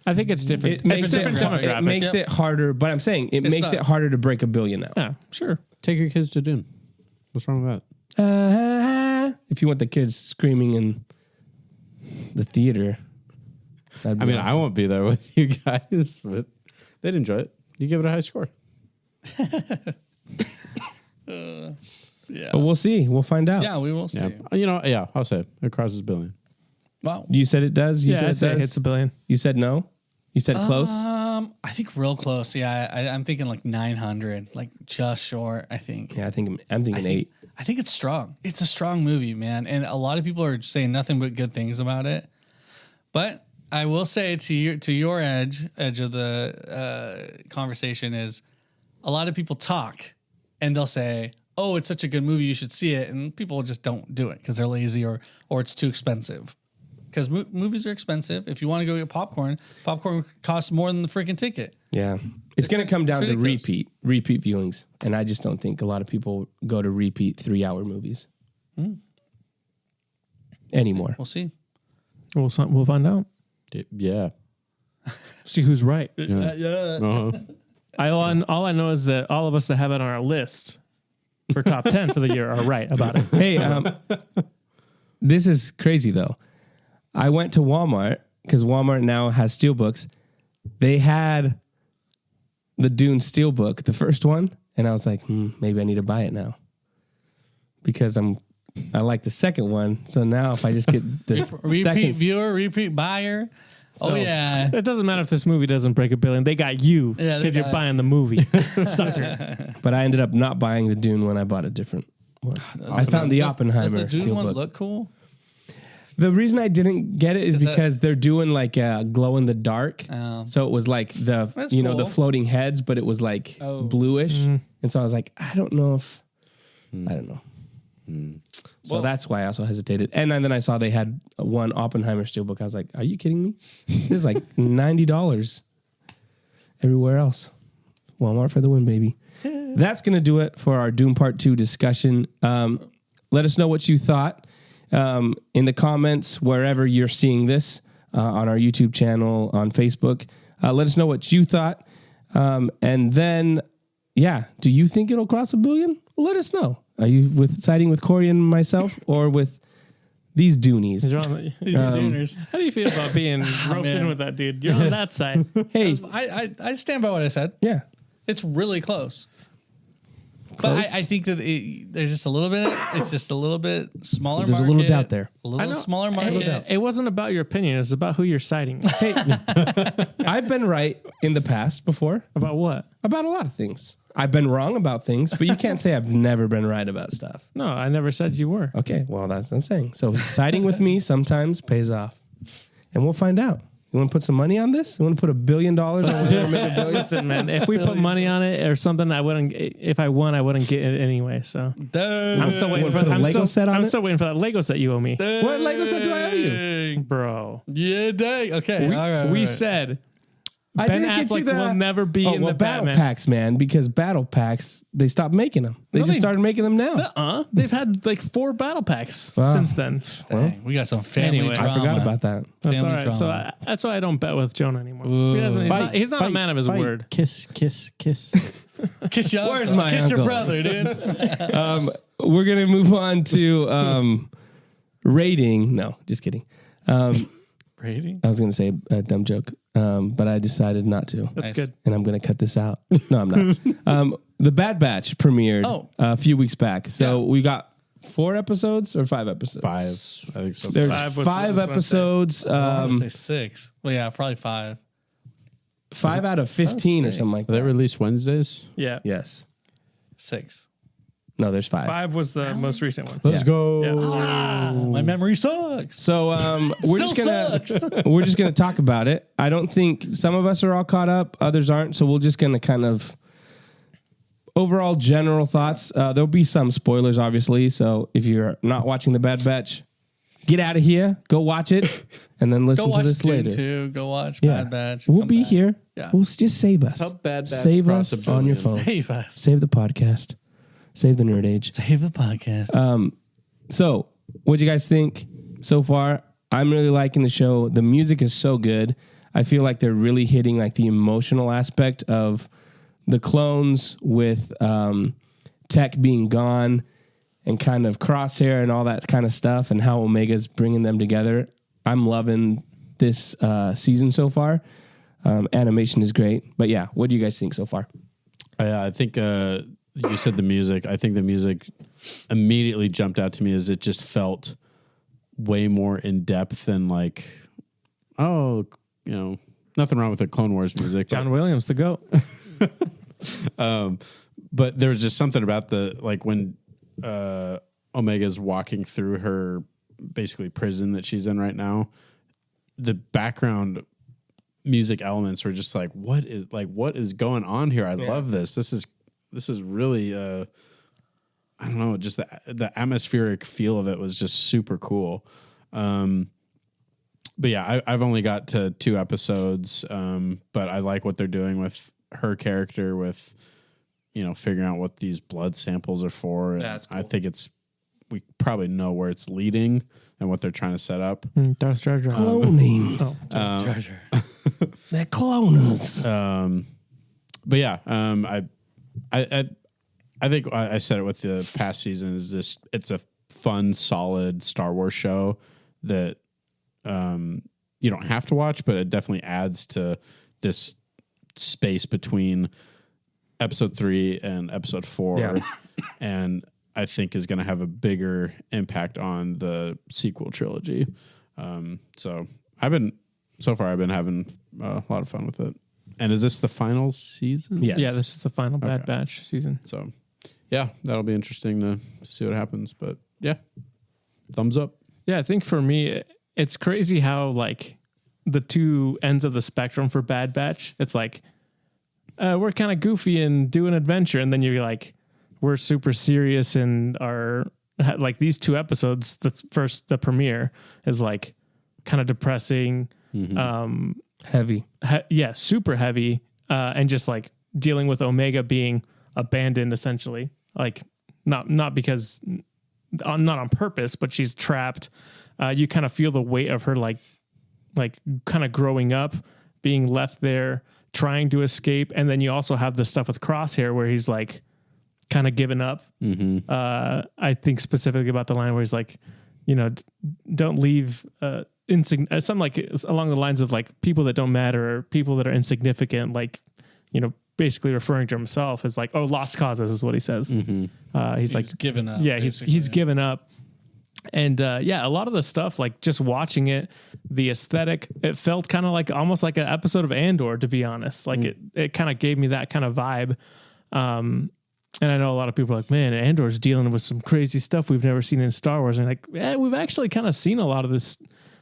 I think it's different. it makes It's a different demographic. It makes it harder, but I'm saying it makes it harder to break $1 billion now. Yeah, sure. Take your kids to Dune. What's wrong with that? If you want the kids screaming in the theater, I mean, I won't be there with you guys, but they'd enjoy it. You give it a high score. Yeah. but we'll see. We'll find out. Yeah, we will see. Yeah. I'll say it crosses $1 billion. Wow. You said it does. You Yeah, said I'd it say does. it's $1 billion. You said no. You said close. I think real close. Yeah, I'm thinking like 900, like just short. I think. Yeah, I'm thinking 8. I think it's strong. It's a strong movie, man, and a lot of people are saying nothing but good things about it. But I will say to your edge of the conversation is, a lot of people talk, and they'll say, "Oh, it's such a good movie, you should see it," and people just don't do it because they're lazy or it's too expensive. Because movies are expensive. If you want to go get popcorn costs more than the freaking ticket. Yeah, it's going to come down to ridiculous. repeat viewings, and I just don't think a lot of people go to repeat 3-hour movies anymore. We'll see. We'll find out. Yeah. See who's right. Uh-huh. All I know is that all of us that have it on our list for top 10 for the year are right about it. Hey, this is crazy though. I went to Walmart because Walmart now has steelbooks. They had the Dune steelbook, the first one, and I was like, maybe I need to buy it now because I like the second one. So now if I just get the Repeat second viewer, repeat buyer. Oh yeah. It doesn't matter if this movie doesn't break $1 billion. They got you Yeah, they because you're got buying the movie. Sucker. But I ended up not buying the Dune one. I bought a different one. I found the Oppenheimer Does the Dune one steelbook. look cool? The reason I didn't get it is because they're doing like a glow in the dark. Oh. So it was like the That's the cool. floating heads, but it was like bluish. And so I was like, I don't know if I don't know. So Well- that's why I also hesitated. And then I saw they had one Oppenheimer steelbook. I was like, are you kidding me? This is like $90 everywhere else. Walmart for the win, baby. That's going to do it for our Dune Part 2 discussion. Let us know what you thought in the comments, wherever you're seeing this, on our YouTube channel, on Facebook. Let us know what you thought. And then, do you think it'll cross $1 billion? Let us know. Are you siding with Corey and myself or with these Doonies? How do you feel about being roped in with that dude? You're on that side. Hey, I stand by what I said. yeah. It's really close. Close? But I think that there's just a little bit. It's just a little bit smaller. There's a little doubt there. A little smaller Hey, market. it wasn't about your opinion. It's about who you're siding with. Hey, I've been right in the past before About what? about a lot of things. I've been wrong about things, but you can't say I've never been right about stuff. No, I never said you were. Okay, well, that's what I'm saying. So siding with me sometimes pays off. And we'll find out. You want to put some money on this? You want to put $1 billion on it? Listen, man, if we put money on it or something, I wouldn't. If I won, I wouldn't get it anyway. So I'm still waiting for put a Lego set on I'm it? still waiting for that Lego set you owe me, What Lego set do I owe you? bro. Yeah, dang. Okay. We, all right, we all right. said I Ben didn't get you Affleck the will never be in the battle Batman. packs, man, because battle packs, they stopped making them. They just started making them now. They've had like 4 battle packs Wow. since then. Dang, we got some family Anyway. I drama. I forgot about that. That's Family all right. So drama. that's why I don't bet with Jonah anymore. He's not a man of his word. Kiss. Kiss your Where's uncle. my Kiss your uncle? brother, dude. We're going to move on to rating. No, just kidding. Rating? I was going to say a dumb joke, but I decided not to. That's Nice. good. And I'm going to cut this out. No, I'm not. The Bad Batch premiered Oh. a few weeks back. So we got 4 episodes or 5 episodes? 5, I think so. There's 5 was- 5 was what I episodes. I want to say 6. Well, yeah, probably 5. 5 out of 15 or something like Are they that. released Wednesdays? Yeah. Yes. 6. No, there's 5. 5 was the most recent one. Let's go. Yeah. My memory sucks. So we're Still just gonna talk about it. I don't think some of us are all caught up, others aren't. So we're just gonna kind of overall general thoughts. There'll be some spoilers, obviously. So if you're not watching The Bad Batch, get out of here, go watch it, and then Go listen to watch this Dune later. 2. Go watch Yeah. Bad Batch. We'll Come be back. here. Yeah. We'll just save us. Help Bad Batch Save cross us a on your billion. phone. Save us. Save the podcast. Save the Nerd Age. Save the podcast. So, what do you guys think so far? I'm really liking the show. The music is so good. I feel like they're really hitting like the emotional aspect of the clones with Tech being gone and kind of Crosshair and all that kind of stuff and how Omega's bringing them together. I'm loving this season so far. Animation is great. But yeah, what do you guys think so far? I think you said the music. I think the music immediately jumped out to me as it just felt way more in depth than like, oh, you know, nothing wrong with the Clone Wars music. John Williams, the GOAT. But there was just something about the like when Omega's walking through her basically prison that she's in right now. The background music elements were just like, what is going on here? I love this. This is really I don't know, just the atmospheric feel of it was just super cool. But yeah, I've only got to 2 episodes, but I like what they're doing with her character, with you know figuring out what these blood samples are for. Yeah, that's cool. I think we probably know where it's leading and what they're trying to set up. Darth Jar Jar. Cloning. Oh, They're cloners. But yeah, I think I said it with the past season is this. It's a fun, solid Star Wars show that you don't have to watch, but it definitely adds to this space between episode 3 and episode 4, Yeah. and I think is going to have a bigger impact on the sequel trilogy. So I've been having a lot of fun with it. And is this the final season? Yes. yeah, this is the final Bad Okay. Batch season. So, yeah, that'll be interesting to see what happens. But yeah, thumbs up. Yeah, I think for me, it's crazy how like the two ends of the spectrum for Bad Batch. It's like we're kind of goofy and do an adventure, and then you're like, we're super serious and are like these 2 episodes. The premiere is like kind of depressing, Heavy. super heavy, and just like dealing with Omega being abandoned essentially, like not because not on purpose, but she's trapped. You kind of feel the weight of her like kind of growing up, being left there, trying to escape, and then you also have the stuff with Crosshair where he's like kind of given up. I think specifically about the line where he's like, you know, don't leave something like along the lines of like people that don't matter or people that are insignificant, like, you know, basically referring to himself as like, oh, lost causes is what he says. He's like given up. yeah, he's given up. And yeah, a lot of the stuff, like just watching it, the aesthetic, it felt kind of like almost like an episode of Andor, to be honest. Like it kind of gave me that kind of vibe. And I know a lot of people are like, man, Andor's dealing with some crazy stuff we've never seen in Star Wars. And like, yeah, we've actually kind of seen a lot of this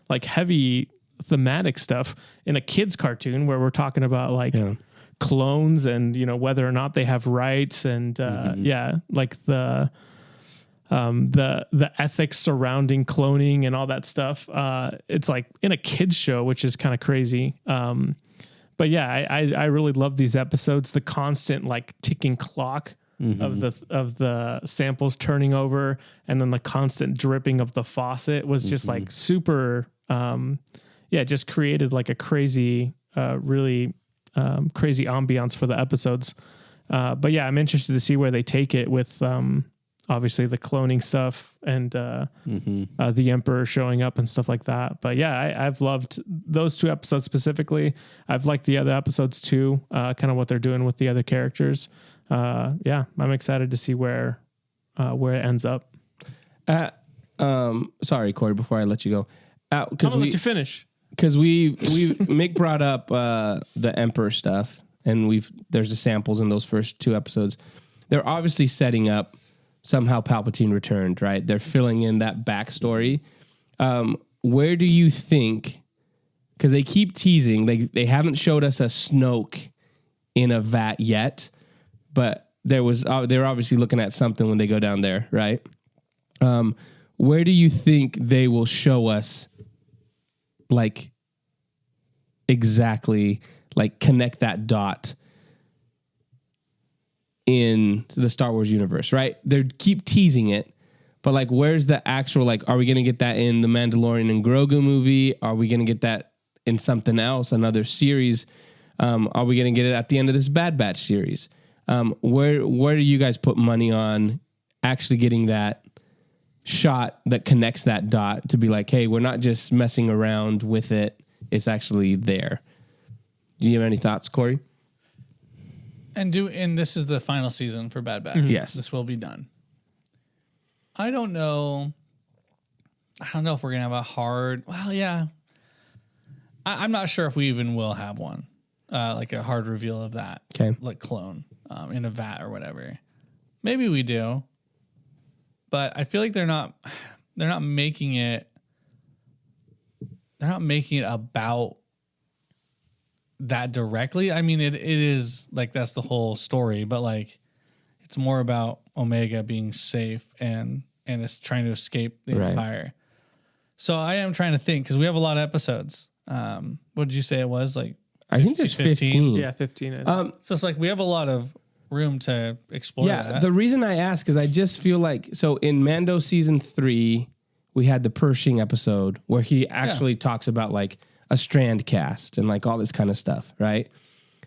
like heavy thematic stuff in a kid's cartoon where we're talking about like clones and, you know, whether or not they have rights and like the ethics surrounding cloning and all that stuff. It's like in a kid's show, which is kind of crazy. But yeah, I really love these episodes. The constant like ticking clock of the samples turning over, and then the constant dripping of the faucet was just like super. Just created like a crazy, really crazy ambiance for the episodes. But yeah, I'm interested to see where they take it with. Obviously the cloning stuff and the Emperor showing up and stuff like that. But yeah, I've loved those 2 episodes specifically. I've liked the other episodes too, kind of what they're doing with the other characters. I'm excited to see where it ends up. Sorry, Corey. Before I let you go, I'm gonna let you finish. because we Mick brought up the Emperor stuff, and there's the samples in those first 2 episodes. They're obviously setting up somehow Palpatine returned, right? They're filling in that backstory. Where do you think? Because they keep teasing, they haven't showed us a Snoke in a vat yet, but they're obviously looking at something when they go down there, right? Where do you think they will show us, like, exactly, like, connect that dot in the Star Wars universe, right? They keep teasing it, but, like, where's the actual, like, are we going to get that in the Mandalorian and Grogu movie? Are we going to get that in something else, another series? Are we going to get it at the end of this Bad Batch series? Where do you guys put money on actually getting that shot that connects that dot to be like, hey, we're not just messing around with it. It's actually there. Do you have any thoughts, Corey? And this is the final season for Bad Batch. Yes. This will be done. I don't know if we're going to have a hard, well, yeah. I'm not sure if we even will have one, like a hard reveal of that. Okay. Like clone in a vat or whatever. Maybe we do. But I feel like they're not making it about that directly. I mean, it is like that's the whole story, but like it's more about Omega being safe and it's trying to escape the Empire. So I am trying to think because we have a lot of episodes. What did you say it was? Like I think there's 15. Yeah, 15. So it's like we have a lot of room to explore that. The reason I ask is I just feel like, so in Mando season 3, we had the Pershing episode where he actually talks about like a strand cast and like all this kind of stuff, right?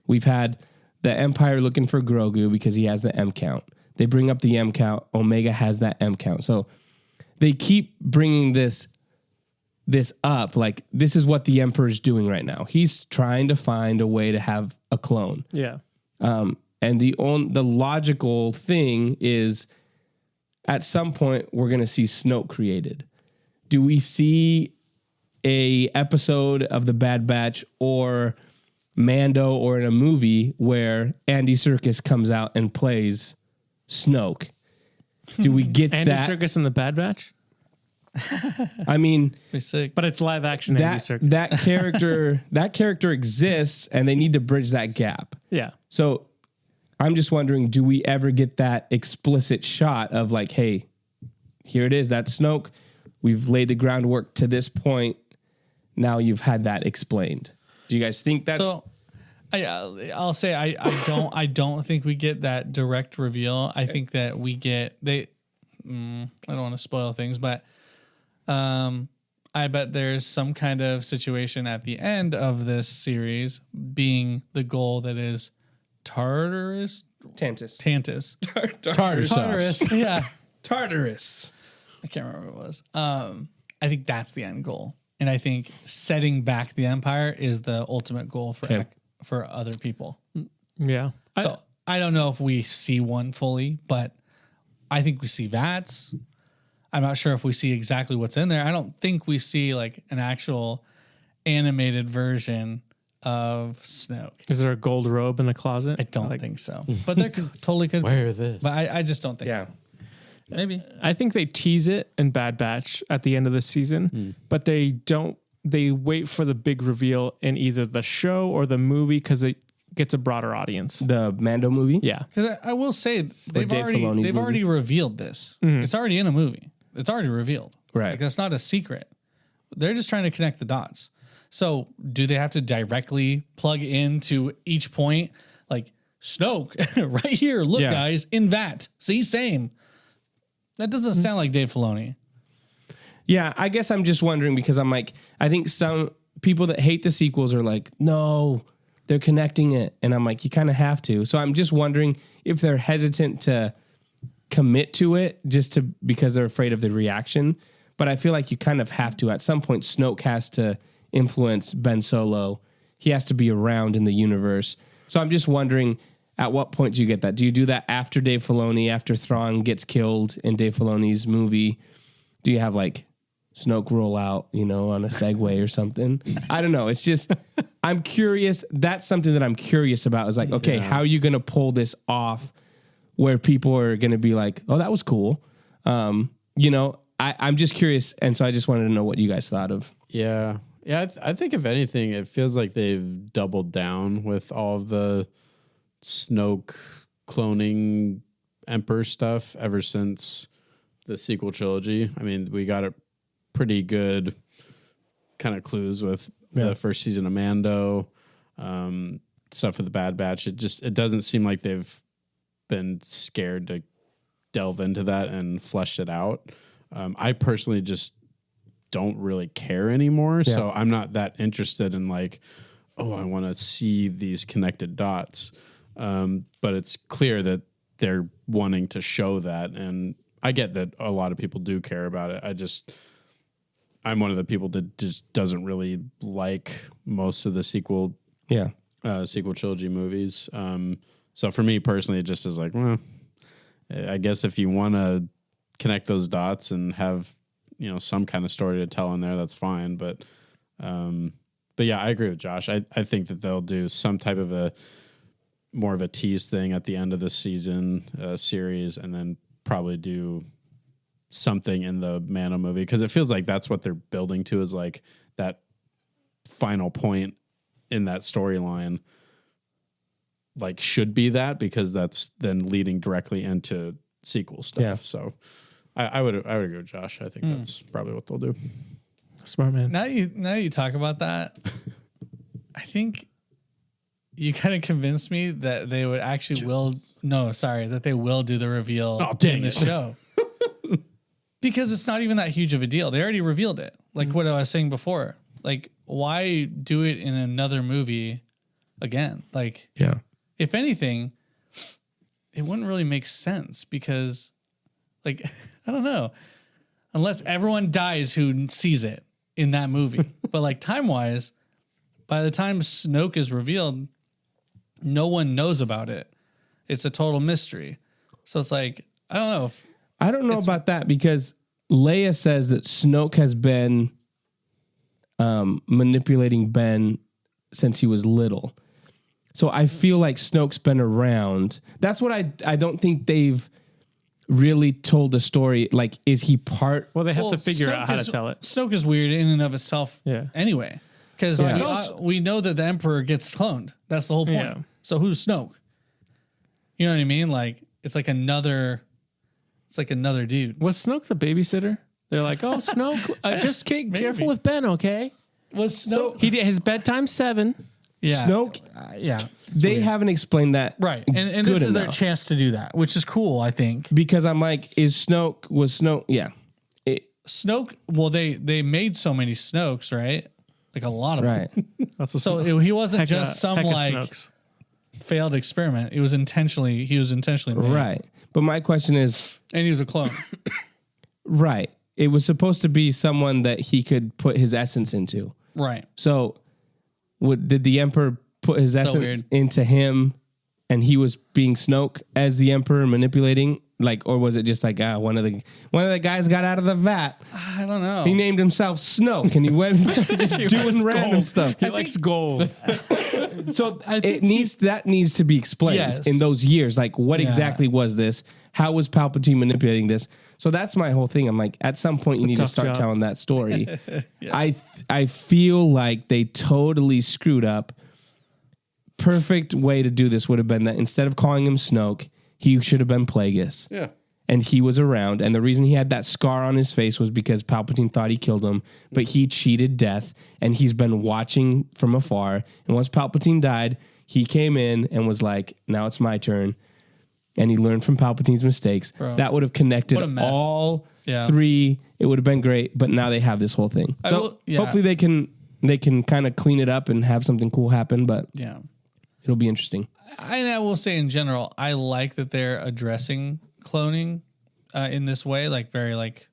We've had the Empire looking for Grogu because he has the M count. They bring up the M count. Omega has that M count. So they keep bringing this up. Like, this is what the Emperor's doing right now. He's trying to find a way to have a clone. Yeah. And the logical thing is, at some point, we're going to see Snoke created. Do we see a episode of The Bad Batch or Mando or in a movie where Andy Serkis comes out and plays Snoke? Do we get Andy that? Serkis in The Bad Batch? I mean, Pretty sick. But it's live action Andy Serkis. that character exists, and they need to bridge that gap. Yeah. So I'm just wondering, do we ever get that explicit shot of like, hey, here it is, that's Snoke. We've laid the groundwork to this point. Now you've had that explained. Do you guys think that's... So I'll say I don't think we get that direct reveal. I think that we get I don't want to spoil things, but I bet there's some kind of situation at the end of this series being the goal that is Tartarus. Yeah. Tartarus. I can't remember what it was. I think that's the end goal. And I think setting back the Empire is the ultimate goal for other people. Yeah. So I don't know if we see one fully, but I think we see VATS. I'm not sure if we see exactly what's in there. I don't think we see like an actual animated version of Snoke. Is there a gold robe in the closet? I don't think so. But there totally could be. Wear this. But I just don't think so. Maybe. I think they tease it in Bad Batch at the end of the season, but they don't. They wait for the big reveal in either the show or the movie because it gets a broader audience. The Mando movie? Yeah. Because I will say they've Dave Filoni's movie. already revealed this. It's already in a movie. It's already revealed. Right. Like, that's not a secret. They're just trying to connect the dots. So do they have to directly plug into each point? Like, Snoke, right here. Look, guys, in VAT. See, same. That doesn't sound like Dave Filoni. Yeah, I guess I'm just wondering because I'm like, I think some people that hate the sequels are like, no, they're connecting it. And I'm like, you kind of have to. So I'm just wondering if they're hesitant to commit to it because they're afraid of the reaction. But I feel like you kind of have to. At some point, Snoke has to influence Ben Solo. He has to be around in the universe. So I'm just wondering, at what point do you get that? Do you do that after Dave Filoni, after Thrawn gets killed in Dave Filoni's movie? Do you have like Snoke roll out, on a Segway or something? I don't know. It's just, I'm curious. That's something that I'm curious about is like, okay, how are you going to pull this off where people are going to be like, oh, that was cool. I'm just curious. And so I just wanted to know what you guys thought of. Yeah. Yeah. I think if anything, it feels like they've doubled down with all of the Snoke cloning Emperor stuff ever since the sequel trilogy. I mean, we got a pretty good kind of clues with the first season of Mando, stuff with the Bad Batch. It doesn't seem like they've been scared to delve into that and flesh it out. I personally just don't really care anymore. Yeah. So I'm not that interested in like, oh, I want to see these connected dots. But it's clear that they're wanting to show that. And I get that a lot of people do care about it. I'm one of the people that just doesn't really like most of the sequel trilogy movies. So for me personally, it just is like, well, I guess if you want to connect those dots and have, some kind of story to tell in there, that's fine. But yeah, I agree with Josh. I think that they'll do some type of more of a tease thing at the end of the season series, and then probably do something in the Mando movie, because it feels like that's what they're building to, is like that final point in that storyline, like should be that, because that's then leading directly into sequel stuff. Yeah. So I would agree with Josh. I think that's probably what they'll do. Smart man. Now you talk about that, I think you kind of convinced me that they would actually that they will do the reveal in the show. Because it's not even that huge of a deal. They already revealed it. Like what I was saying before. Like, why do it in another movie again? Like, if anything, it wouldn't really make sense because, like, I don't know. Unless everyone dies who sees it in that movie. But, like, time-wise, by the time Snoke is revealed, no one knows about it. It's a total mystery. So it's like, I don't know. I don't know about that, because Leia says that Snoke has been manipulating Ben since he was little. So I feel like Snoke's been around. That's what I don't think they've really told the story. Like, is he part? Well, they have to figure out how to tell it. Snoke is weird in and of itself anyway. Because we know that the Emperor gets cloned. That's the whole point. Yeah. So who's Snoke? You know what I mean? Like, it's like another dude. Was Snoke the babysitter? They're like, oh, Snoke, just careful with Ben, okay? Was Snoke? His bedtime's 7. Yeah. Snoke? They haven't explained that. Right. And this is their chance to do that, which is cool, I think. Because I'm like, was Snoke? Yeah. Snoke, well, they made so many Snokes, right? Like a lot of them. Right. He wasn't just some like failed experiment. He was intentionally made. Right. But my question is... And he was a clone. Right. It was supposed to be someone that he could put his essence into. Right. So did the Emperor put his essence into him and he was being Snoke as the Emperor manipulating? Like, or was it just like one of the guys got out of the vat? I don't know. He named himself Snoke and he went just doing random stuff. He likes gold. So that needs to be explained in those years. Like, what exactly was this? How was Palpatine manipulating this? So that's my whole thing. I'm like, at some point you need to start telling that story. I feel like they totally screwed up. Perfect way to do this would have been that instead of calling him Snoke, he should have been Plagueis. Yeah. And he was around. And the reason he had that scar on his face was because Palpatine thought he killed him, but he cheated death. And he's been watching from afar. And once Palpatine died, he came in and was like, now it's my turn. And he learned from Palpatine's mistakes. Bro, that would have connected all three. It would have been great. But now they have this whole thing. So hopefully they can kind of clean it up and have something cool happen. But it'll be interesting. I will say in general, I like that they're addressing cloning in this way, like very like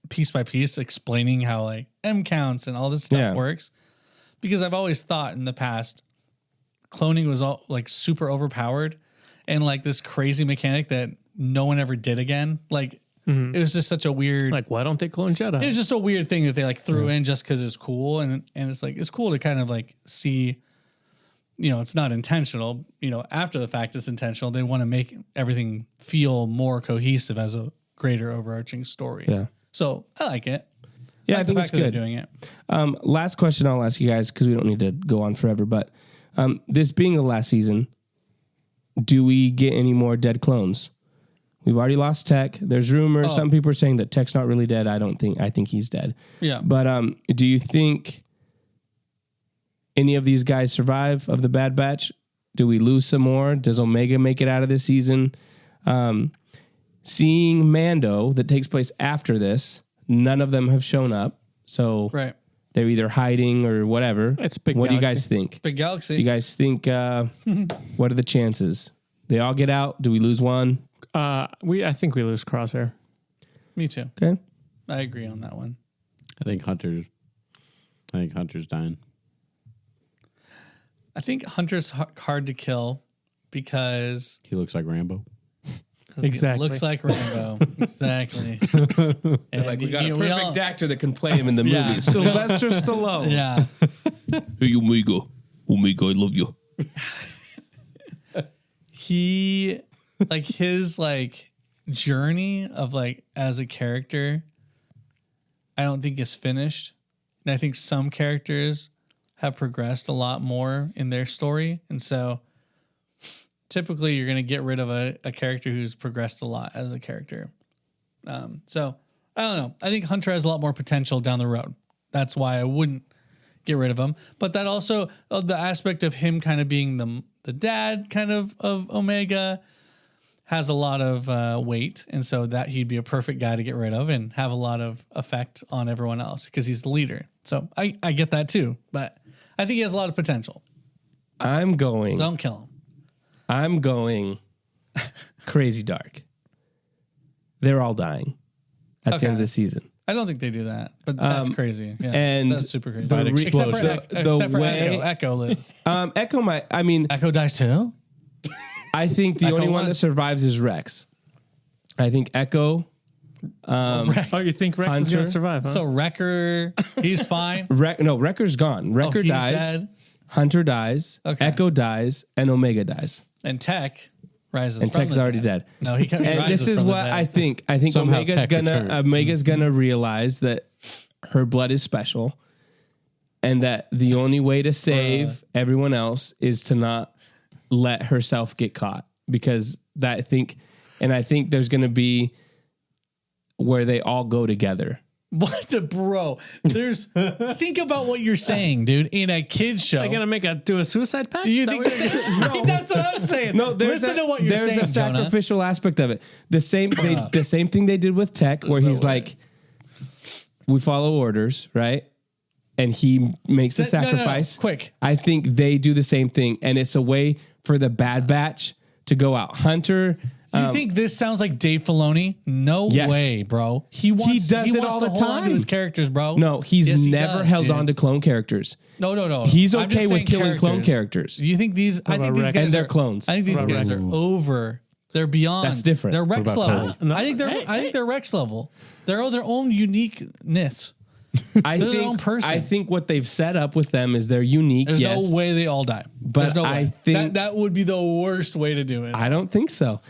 piece by piece, explaining how like M counts and all this stuff works. Because I've always thought in the past, cloning was all like super overpowered and like this crazy mechanic that no one ever did again. Like It was just such a weird. Like, why don't they clone Jedi? It was just a weird thing that they like threw in just because it's cool, and it's like it's cool to kind of like see. It's not intentional. After the fact, it's intentional. They want to make everything feel more cohesive as a greater overarching story. Yeah. So I like it. Yeah, I like think the it's fact that good. they're doing it. Last question I'll ask you guys because we don't need to go on forever. But this being the last season, do we get any more dead clones? We've already lost Tech. There's rumors. Oh. Some people are saying that Tech's not really dead. I think he's dead. Yeah. But do you think any of these guys survive of the Bad Batch? Do we lose some more? Does Omega make it out of this season? Seeing Mando that takes place after this, none of them have shown up. So Right. they're either hiding or whatever. It's a big What do you galaxy. guys think? Big galaxy. Do you guys think what are the chances? They all get out? Do we lose one? I think we lose Crosshair. Me too. Okay. I agree on that one. I think Hunter's dying. I think Hunter's hard to kill because He looks like Rambo. Exactly. He looks like Rambo. Exactly. And Like we got a we perfect all- actor that can play him in the movie. Yeah. Sylvester Stallone. Yeah. Hey, Omega. Omega, I love you. He like his like journey of like as a character I don't think is finished. And I think some characters have progressed a lot more in their story. And so typically you're going to get rid of a character who's progressed a lot as a character. So I don't know. I think Hunter has a lot more potential down the road. That's why I wouldn't get rid of him. But that also the aspect of him kind of being the dad kind of Omega has a lot of weight. And so that he'd be a perfect guy to get rid of and have a lot of effect on everyone else because he's the leader. So I get that too. But I think he has a lot of potential. I'm So going don't kill crazy dark. They're all dying at the end of the season. I don't think they do that, but that's crazy. Yeah, and that's super crazy. the re- Except for, the except for way- Echo lives. Echo Echo dies too? I think the Echo only one won. that survives is Rex. I think Echo. Rex. Oh, you think Rex is Hunter? going to survive, huh? So Wrecker, he's fine. Wrecker's gone. Wrecker he's dies. dead? Hunter dies. Okay. Echo dies, and Omega dies. And Tech rises. And from Tech's the already dead. No, he And rises this is from the what dead. I think. I think Somehow Tech returned. Omega's gonna realize that her blood is special, and that the only way to save everyone else is to not let herself get caught. Because I think there's gonna be where they all go together. What the bro? There's think about what you're saying, dude. In a kids show, Are they going to do a suicide pact? you Is that think what you're saying? no, that's what I'm saying. No, listen to what you're there's saying, a Jonah. sacrificial aspect of it. The same thing they did with Tech, where he's like, we follow orders, right? And he makes a No, sacrifice. quick. I think they do the same thing, and it's a way for the Bad Batch to go out. Hunter. You think this sounds like Dave Filoni? No Yes. way, bro. He does it wants all to the hold on to time. his characters, bro. No, he's Yes, he never does, held dude. on to clone characters. No. He's I'm just okay with saying killing clone characters. You think these? I think about these Rex? guys And they're are clones. I think these What about guys Rex? are over. They're beyond. That's different. They're Rex about level. Cody? I think they're Rex level. They're all their own uniqueness. I They're their own person. I think what they've set up with them is they're unique. There's yes, no way they all die. But There's no I way. think- that would be the worst way to do it. I don't think so.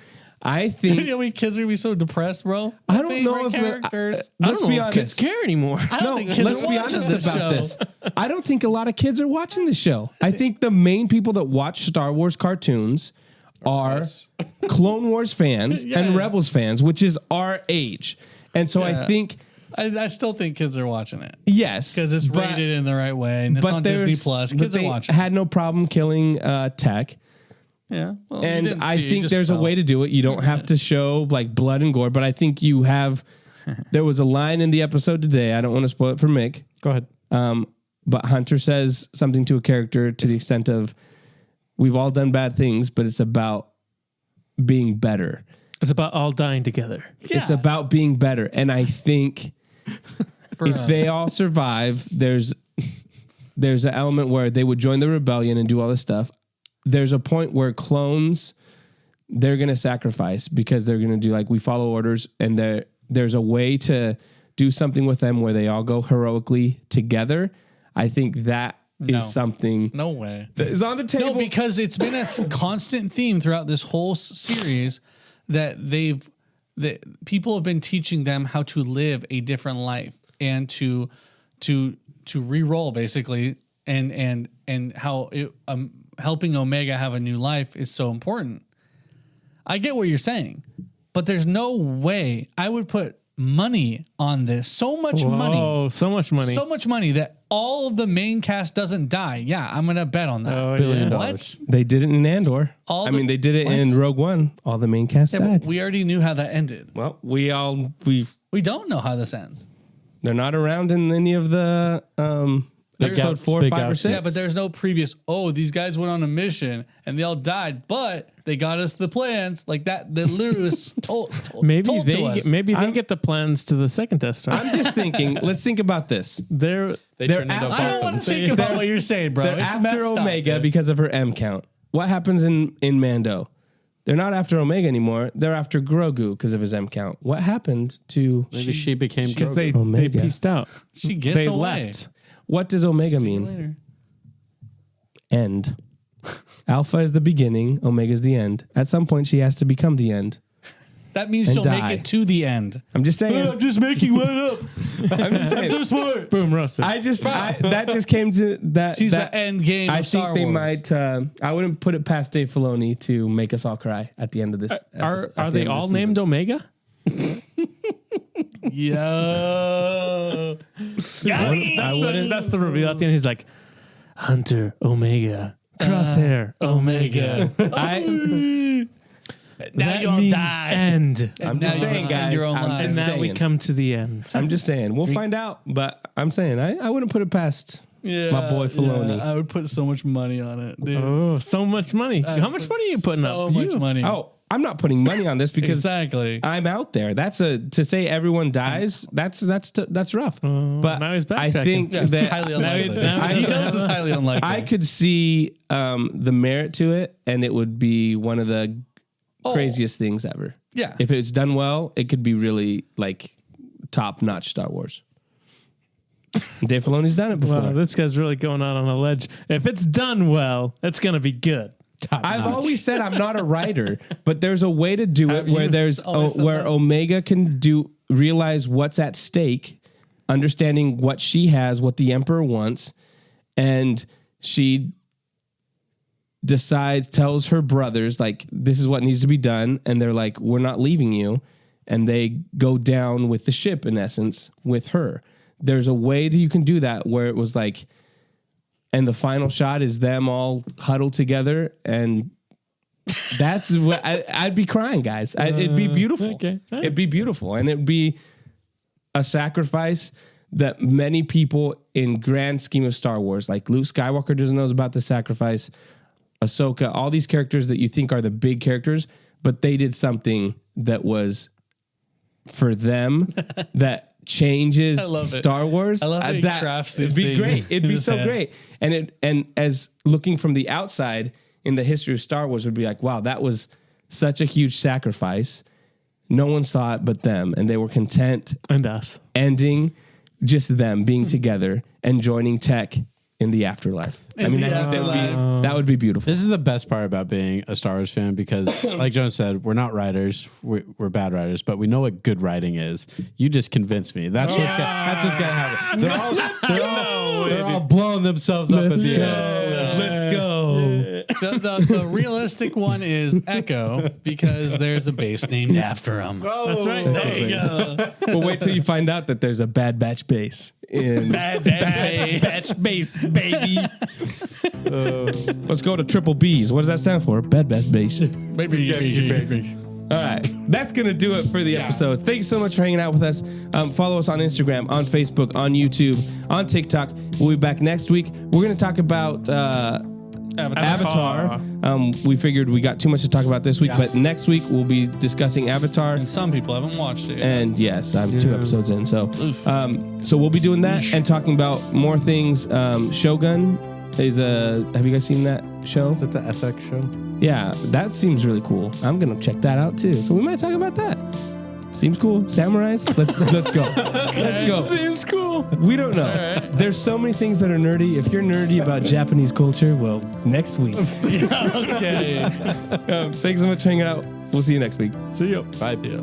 I You think know how many kids are gonna be so depressed, bro? I don't know if characters. I let's don't be know if kids honest. care anymore. I don't think kids Let's are be watching honest this about show. this. I don't think a lot of kids are watching this show. I think the main people that watch Star Wars cartoons are Clone Wars fans Yeah. and Rebels fans, which is our age. And so I Yeah. think I still think kids are watching it yes, because it's but- rated in the right way and it's on Disney there's- Plus. but Kids are they watching. had no problem killing Tech. Yeah, well, you And didn't I see it, you think just there's a felt. way to do it. You don't have to show like blood and gore, but I think you have. There was a line in the episode today. I don't want to spoil it for Mick. Go ahead. But Hunter says something to a character to the extent of, "We've all done bad things, but it's about being better. It's about all dying together. Yeah. It's about being better." And I think Bruh. if they all survive, there's an element where they would join the rebellion and do all this stuff. There's a point where clones, they're going to sacrifice because they're going to do like, we follow orders, and there's a way to do something with them where they all go heroically together, I think that is something No way. that is on the table. No, because it's been a constant theme throughout this whole series that people have been teaching them how to live a different life and to re-roll basically, and how helping Omega have a new life is so important. I get what you're saying, but there's no way I would put money on this. So much money that all of the main cast doesn't die. Yeah, I'm gonna bet on that. Oh, $1 billion. What? They did it in Andor. They did it in Rogue One. All the main cast Yeah, died. but we already knew how that ended. Well, We don't know how this ends. they're not around in any of the episode gaps, 4, big 5, or gaps. 6. Yeah, but there's no previous. Oh, these guys went on a mission and they all died, but they got us the plans like that. They literally was told Maybe to they us. get the plans to the second Death Star. I'm just thinking. Let's think about this. They're They're turned into out- I don't want to think They're- about what you're saying, bro. They're It's after messed up, Omega dude. because of her M count. What happens in Mando? They're not after Omega anymore. They're after Grogu because of his M count. What happened to? Maybe she became because Grogu. they Omega. pieced out. She gets They away. left. What does Omega See you mean? later. End. Alpha is the beginning. Omega is the end. At some point, she has to become the end. That means And she'll die. make it to the end. I'm just saying. just making one up. I'm just saying. smart. Boom, roasted. That just came to that. She's that, the end game. I of think Star they Wars. might. I wouldn't put it past Dave Filoni to make us all cry at the end of this. Are they all named Omega? Yo. That's the reveal at the end. He's like, Hunter Omega, Crosshair Omega. Now That you'll means die. end. I'm Now just you saying, must guys. end your own I'm life. just And now we saying. come to the end. I'm just saying. We'll find out, but I'm saying I wouldn't put it past my boy Filoni. Yeah, I would put so much money on it, dude. Oh, so much money. I How would much put money are you putting so up? much money. Oh, I'm not putting money on this because exactly. I'm out there. To say everyone dies. That's rough. But now he's I backtracking. think Yeah, that highly now he- unlikely. now He he knows it's highly unlikely. I could see the merit to it, and it would be one of the craziest things ever. Yeah. If it's done well, it could be really like top-notch Star Wars. Dave Filoni's done it before. Wow, this guy's really going out on a ledge. If it's done well, it's going to be good. I've always said I'm not a writer, but there's a way to do it where there's always said where that. Omega can realize what's at stake, understanding what she has, what the Emperor wants, and she tells her brothers like this is what needs to be done, and they're like, we're not leaving you, and they go down with the ship in essence with her. There's a way that you can do that where it was like, and the final shot is them all huddled together, and that's what I'd be crying, guys. It'd be beautiful. Okay. It'd be beautiful, and it'd be a sacrifice that many people in grand scheme of Star Wars, like Luke Skywalker doesn't know about the sacrifice, Ahsoka, all these characters that you think are the big characters, but they did something that was for them that changes I love it. Star Wars. I love how he crafts It'd these be things great. It'd in be his so head. great. And as looking from the outside in the history of Star Wars would be like, wow, that was such a huge sacrifice. No one saw it but them, and they were content And us. ending just them being together and joining Tech in the afterlife. I In mean, the I think afterlife. that would be beautiful. This is the best part about being a Star Wars fan because, like Jonas said, we're not writers. We're bad writers, but we know what good writing is. You just convinced me. That's what's gonna happen. They're all blowing themselves up at the end. Let's go. The realistic one is Echo because there's a base named after him. That's right. There you go. Well, wait till you find out that there's a Bad Batch base in. Batch base, baby. Let's go to Triple B's. What does that stand for? Bad Batch base. All right. That's going to do it for the episode. Thanks so much for hanging out with us. Follow us on Instagram, on Facebook, on YouTube, on TikTok. We'll be back next week. We're going to talk about Avatar. We figured we got too much to talk about this week, but next week we'll be discussing Avatar. And some people haven't watched it yet. And yes, I'm 2 episodes in. So we'll be doing that and talking about more things. Shogun is have you guys seen that show? Is that the FX show? Yeah, that seems really cool. I'm going to check that out too. So we might talk about that. Seems cool. Samurais? Let's go. Let's go. Seems cool. We don't know. There's so many things that are nerdy. If you're nerdy about Japanese culture, well, next week. Okay. Thanks so much for hanging out. We'll see you next week. See you. Bye. Yeah.